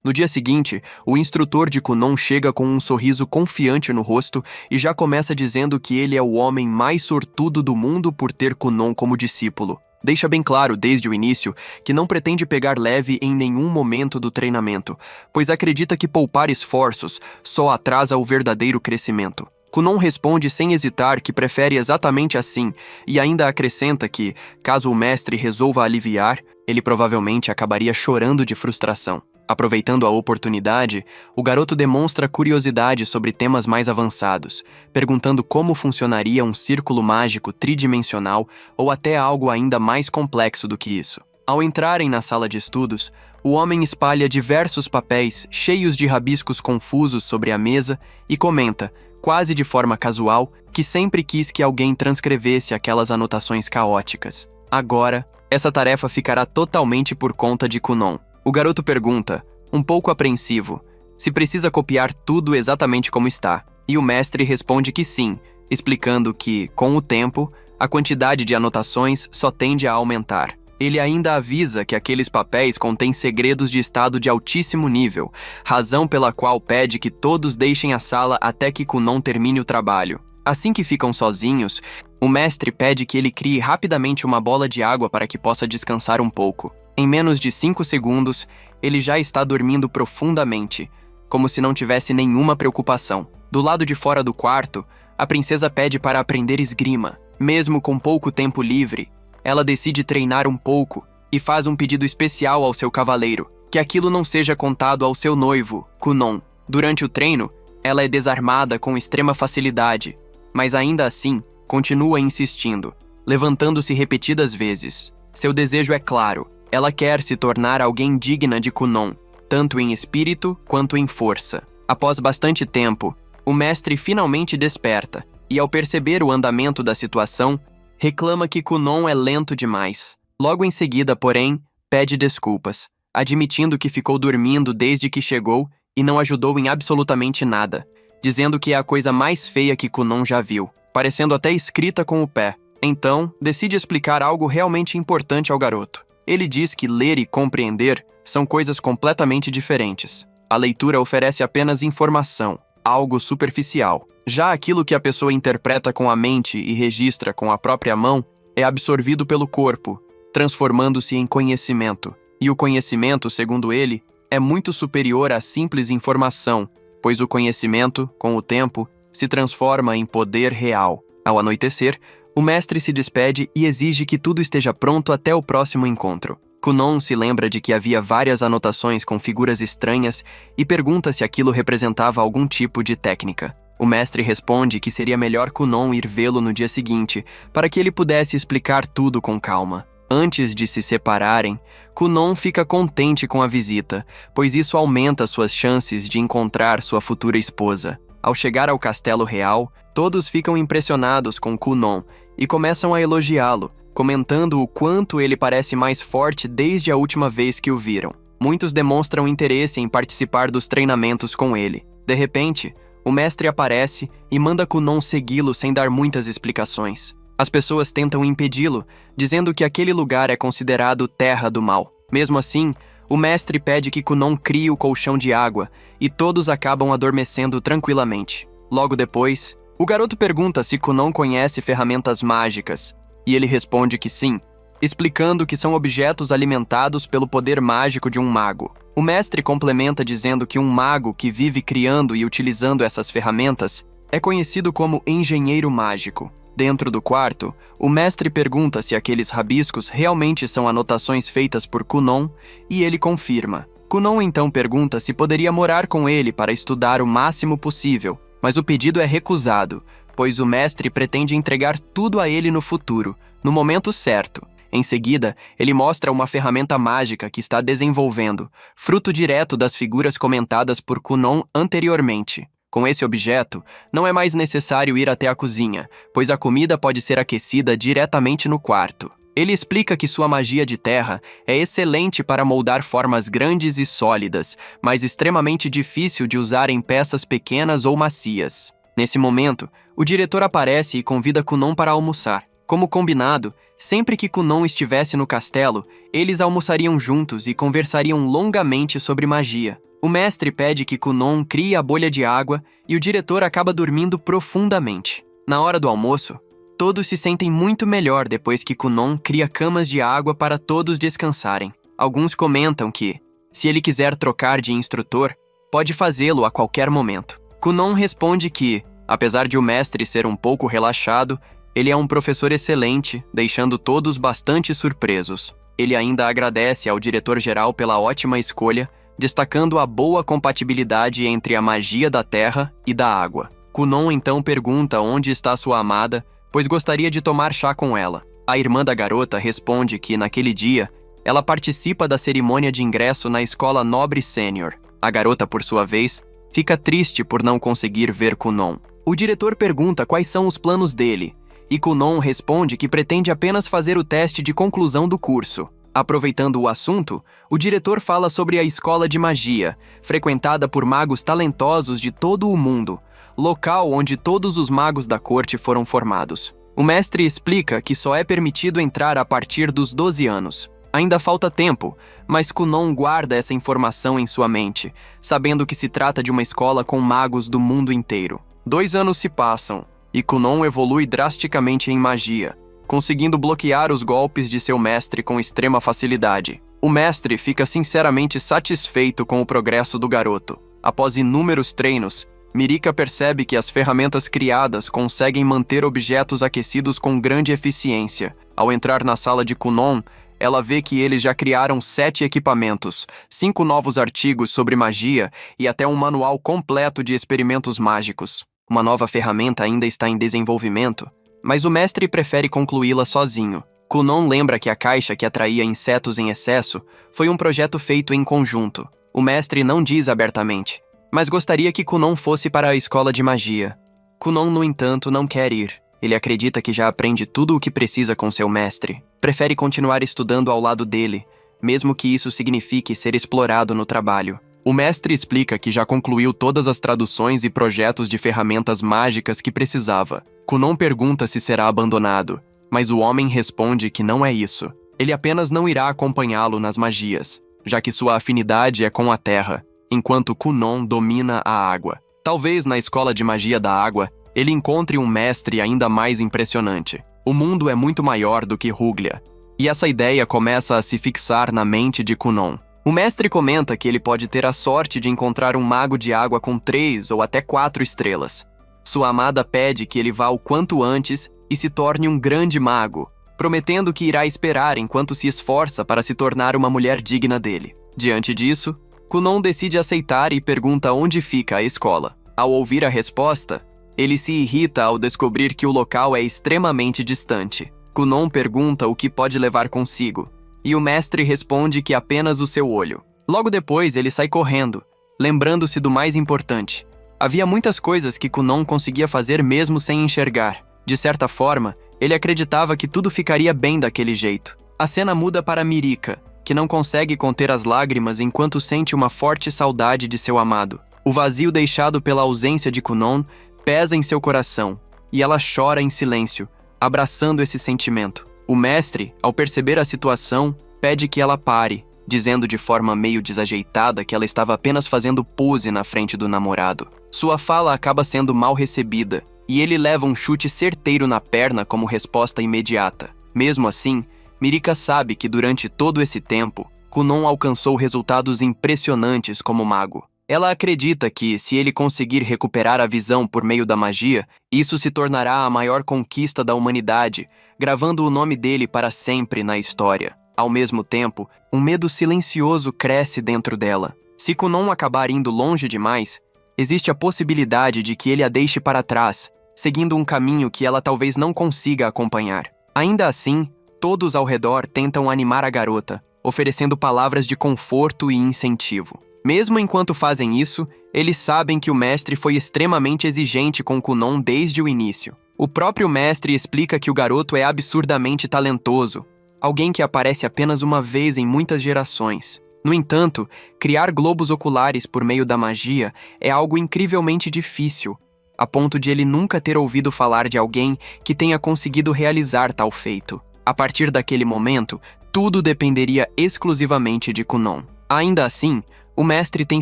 [SPEAKER 1] No dia seguinte, o instrutor de Kunon chega com um sorriso confiante no rosto e já começa dizendo que ele é o homem mais sortudo do mundo por ter Kunon como discípulo. Deixa bem claro desde o início que não pretende pegar leve em nenhum momento do treinamento, pois acredita que poupar esforços só atrasa o verdadeiro crescimento. Kunon responde sem hesitar que prefere exatamente assim e ainda acrescenta que, caso o mestre resolva aliviar, ele provavelmente acabaria chorando de frustração. Aproveitando a oportunidade, o garoto demonstra curiosidade sobre temas mais avançados, perguntando como funcionaria um círculo mágico tridimensional ou até algo ainda mais complexo do que isso. Ao entrarem na sala de estudos, o homem espalha diversos papéis cheios de rabiscos confusos sobre a mesa e comenta, quase de forma casual, que sempre quis que alguém transcrevesse aquelas anotações caóticas. Agora, essa tarefa ficará totalmente por conta de Kunon. O garoto pergunta, um pouco apreensivo, se precisa copiar tudo exatamente como está, e o mestre responde que sim, explicando que, com o tempo, a quantidade de anotações só tende a aumentar. Ele ainda avisa que aqueles papéis contêm segredos de estado de altíssimo nível, razão pela qual pede que todos deixem a sala até que Kunon termine o trabalho. Assim que ficam sozinhos, o mestre pede que ele crie rapidamente uma bola de água para que possa descansar um pouco. Em menos de 5 segundos, ele já está dormindo profundamente, como se não tivesse nenhuma preocupação. Do lado de fora do quarto, a princesa pede para aprender esgrima. Mesmo com pouco tempo livre, ela decide treinar um pouco e faz um pedido especial ao seu cavaleiro, que aquilo não seja contado ao seu noivo, Kunon. Durante o treino, ela é desarmada com extrema facilidade, mas ainda assim, continua insistindo, levantando-se repetidas vezes. Seu desejo é claro. Ela quer se tornar alguém digna de Kunon, tanto em espírito quanto em força. Após bastante tempo, o mestre finalmente desperta, e ao perceber o andamento da situação, reclama que Kunon é lento demais. Logo em seguida, porém, pede desculpas, admitindo que ficou dormindo desde que chegou e não ajudou em absolutamente nada, dizendo que é a coisa mais feia que Kunon já viu, parecendo até escrita com o pé. Então, decide explicar algo realmente importante ao garoto. Ele diz que ler e compreender são coisas completamente diferentes. A leitura oferece apenas informação, algo superficial. Já aquilo que a pessoa interpreta com a mente e registra com a própria mão é absorvido pelo corpo, transformando-se em conhecimento. E o conhecimento, segundo ele, é muito superior à simples informação, pois o conhecimento, com o tempo, se transforma em poder real. Ao anoitecer, O mestre se despede e exige que tudo esteja pronto até o próximo encontro. Kunon se lembra de que havia várias anotações com figuras estranhas e pergunta se aquilo representava algum tipo de técnica. O mestre responde que seria melhor Kunon ir vê-lo no dia seguinte, para que ele pudesse explicar tudo com calma. Antes de se separarem, Kunon fica contente com a visita, pois isso aumenta suas chances de encontrar sua futura esposa. Ao chegar ao castelo real, todos ficam impressionados com Kunon e começam a elogiá-lo, comentando o quanto ele parece mais forte desde a última vez que o viram. Muitos demonstram interesse em participar dos treinamentos com ele. De repente, o mestre aparece e manda Kunon segui-lo sem dar muitas explicações. As pessoas tentam impedi-lo, dizendo que aquele lugar é considerado terra do mal. Mesmo assim, o mestre pede que Kunon crie o colchão de água e todos acabam adormecendo tranquilamente. Logo depois, o garoto pergunta se Kunon conhece ferramentas mágicas, e ele responde que sim, explicando que são objetos alimentados pelo poder mágico de um mago. O mestre complementa dizendo que um mago que vive criando e utilizando essas ferramentas é conhecido como engenheiro mágico. Dentro do quarto, o mestre pergunta se aqueles rabiscos realmente são anotações feitas por Kunon e ele confirma. Kunon então pergunta se poderia morar com ele para estudar o máximo possível, mas o pedido é recusado, pois o mestre pretende entregar tudo a ele no futuro, no momento certo. Em seguida, ele mostra uma ferramenta mágica que está desenvolvendo, fruto direto das figuras comentadas por Kunon anteriormente. Com esse objeto, não é mais necessário ir até a cozinha, pois a comida pode ser aquecida diretamente no quarto. Ele explica que sua magia de terra é excelente para moldar formas grandes e sólidas, mas extremamente difícil de usar em peças pequenas ou macias. Nesse momento, o diretor aparece e convida Kunon para almoçar. Como combinado, sempre que Kunon estivesse no castelo, eles almoçariam juntos e conversariam longamente sobre magia. O mestre pede que Kunon crie a bolha de água e o diretor acaba dormindo profundamente. Na hora do almoço, todos se sentem muito melhor depois que Kunon cria camas de água para todos descansarem. Alguns comentam que, se ele quiser trocar de instrutor, pode fazê-lo a qualquer momento. Kunon responde que, apesar de o mestre ser um pouco relaxado, ele é um professor excelente, deixando todos bastante surpresos. Ele ainda agradece ao diretor-geral pela ótima escolha, destacando a boa compatibilidade entre a magia da terra e da água. Kunon então pergunta onde está sua amada, pois gostaria de tomar chá com ela. A irmã da garota responde que, naquele dia, ela participa da cerimônia de ingresso na escola nobre sênior. A garota, por sua vez, fica triste por não conseguir ver Kunon. O diretor pergunta quais são os planos dele, e Kunon responde que pretende apenas fazer o teste de conclusão do curso. Aproveitando o assunto, o diretor fala sobre a escola de magia, frequentada por magos talentosos de todo o mundo, local onde todos os magos da corte foram formados. O mestre explica que só é permitido entrar a partir dos 12 anos. Ainda falta tempo, mas Kunon guarda essa informação em sua mente, sabendo que se trata de uma escola com magos do mundo inteiro. 2 anos se passam, e Kunon evolui drasticamente em magia, conseguindo bloquear os golpes de seu mestre com extrema facilidade. O mestre fica sinceramente satisfeito com o progresso do garoto. Após inúmeros treinos, Mirika percebe que as ferramentas criadas conseguem manter objetos aquecidos com grande eficiência. Ao entrar na sala de Kunon, ela vê que eles já criaram 7 equipamentos, 5 novos artigos sobre magia e até um manual completo de experimentos mágicos. Uma nova ferramenta ainda está em desenvolvimento, mas o mestre prefere concluí-la sozinho. Kunon lembra que a caixa que atraía insetos em excesso foi um projeto feito em conjunto. O mestre não diz abertamente, mas gostaria que Kunon fosse para a escola de magia. Kunon, no entanto, não quer ir. Ele acredita que já aprende tudo o que precisa com seu mestre. Prefere continuar estudando ao lado dele, mesmo que isso signifique ser explorado no trabalho. O mestre explica que já concluiu todas as traduções e projetos de ferramentas mágicas que precisava. Kunon pergunta se será abandonado, mas o homem responde que não é isso. Ele apenas não irá acompanhá-lo nas magias, já que sua afinidade é com a terra, enquanto Kunon domina a água. Talvez na escola de magia da água, ele encontre um mestre ainda mais impressionante. O mundo é muito maior do que Ruglia, e essa ideia começa a se fixar na mente de Kunon. O mestre comenta que ele pode ter a sorte de encontrar um mago de água com 3 ou até 4 estrelas. Sua amada pede que ele vá o quanto antes e se torne um grande mago, prometendo que irá esperar enquanto se esforça para se tornar uma mulher digna dele. Diante disso, Kunon decide aceitar e pergunta onde fica a escola. Ao ouvir a resposta, ele se irrita ao descobrir que o local é extremamente distante. Kunon pergunta o que pode levar consigo, e o mestre responde que apenas o seu olho. Logo depois, ele sai correndo, lembrando-se do mais importante. Havia muitas coisas que Kunon conseguia fazer mesmo sem enxergar. De certa forma, ele acreditava que tudo ficaria bem daquele jeito. A cena muda para Mirika, que não consegue conter as lágrimas enquanto sente uma forte saudade de seu amado. O vazio deixado pela ausência de Kunon pesa em seu coração, e ela chora em silêncio, abraçando esse sentimento. O mestre, ao perceber a situação, pede que ela pare, dizendo de forma meio desajeitada que ela estava apenas fazendo pose na frente do namorado. Sua fala acaba sendo mal recebida, e ele leva um chute certeiro na perna como resposta imediata. Mesmo assim, Mirika sabe que durante todo esse tempo, Kunon alcançou resultados impressionantes como mago. Ela acredita que, se ele conseguir recuperar a visão por meio da magia, isso se tornará a maior conquista da humanidade, gravando o nome dele para sempre na história. Ao mesmo tempo, um medo silencioso cresce dentro dela. Se Kunon acabar indo longe demais, existe a possibilidade de que ele a deixe para trás, seguindo um caminho que ela talvez não consiga acompanhar. Ainda assim, todos ao redor tentam animar a garota, oferecendo palavras de conforto e incentivo. Mesmo enquanto fazem isso, eles sabem que o mestre foi extremamente exigente com Kunon desde o início. O próprio mestre explica que o garoto é absurdamente talentoso, alguém que aparece apenas uma vez em muitas gerações. No entanto, criar globos oculares por meio da magia é algo incrivelmente difícil, a ponto de ele nunca ter ouvido falar de alguém que tenha conseguido realizar tal feito. A partir daquele momento, tudo dependeria exclusivamente de Kunon. Ainda assim, o mestre tem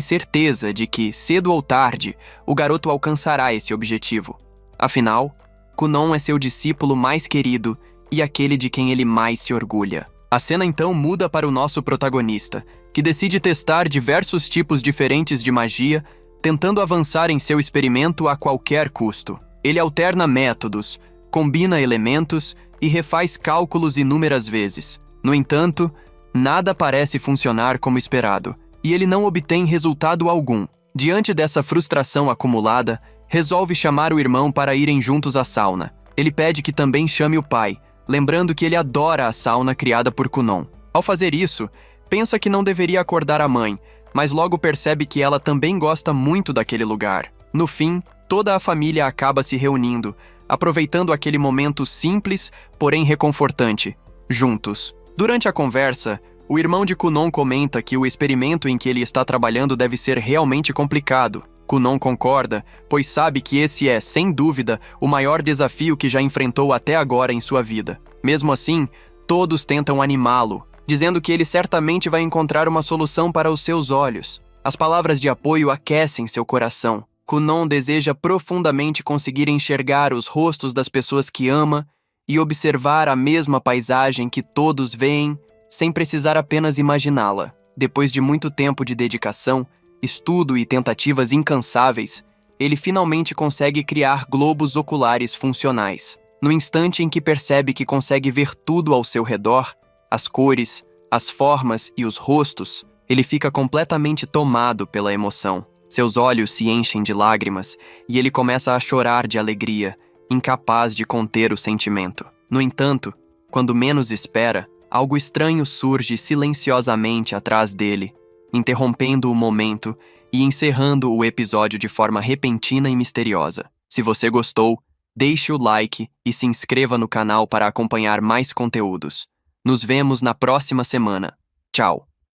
[SPEAKER 1] certeza de que, cedo ou tarde, o garoto alcançará esse objetivo. Afinal, Kunon é seu discípulo mais querido e aquele de quem ele mais se orgulha. A cena então muda para o nosso protagonista, que decide testar diversos tipos diferentes de magia, tentando avançar em seu experimento a qualquer custo. Ele alterna métodos, combina elementos e refaz cálculos inúmeras vezes. No entanto, nada parece funcionar como esperado, e ele não obtém resultado algum. Diante dessa frustração acumulada, resolve chamar o irmão para irem juntos à sauna. Ele pede que também chame o pai, lembrando que ele adora a sauna criada por Kunon. Ao fazer isso, pensa que não deveria acordar a mãe, mas logo percebe que ela também gosta muito daquele lugar. No fim, toda a família acaba se reunindo, aproveitando aquele momento simples, porém reconfortante, juntos. Durante a conversa, o irmão de Kunon comenta que o experimento em que ele está trabalhando deve ser realmente complicado. Kunon concorda, pois sabe que esse é, sem dúvida, o maior desafio que já enfrentou até agora em sua vida. Mesmo assim, todos tentam animá-lo, dizendo que ele certamente vai encontrar uma solução para os seus olhos. As palavras de apoio aquecem seu coração. Kunon deseja profundamente conseguir enxergar os rostos das pessoas que ama e observar a mesma paisagem que todos veem, sem precisar apenas imaginá-la. Depois de muito tempo de dedicação, estudo e tentativas incansáveis, ele finalmente consegue criar globos oculares funcionais. No instante em que percebe que consegue ver tudo ao seu redor, as cores, as formas e os rostos, ele fica completamente tomado pela emoção. Seus olhos se enchem de lágrimas e ele começa a chorar de alegria, incapaz de conter o sentimento. No entanto, quando menos espera, algo estranho surge silenciosamente atrás dele, interrompendo o momento e encerrando o episódio de forma repentina e misteriosa. Se você gostou, deixe o like e se inscreva no canal para acompanhar mais conteúdos. Nos vemos na próxima semana. Tchau!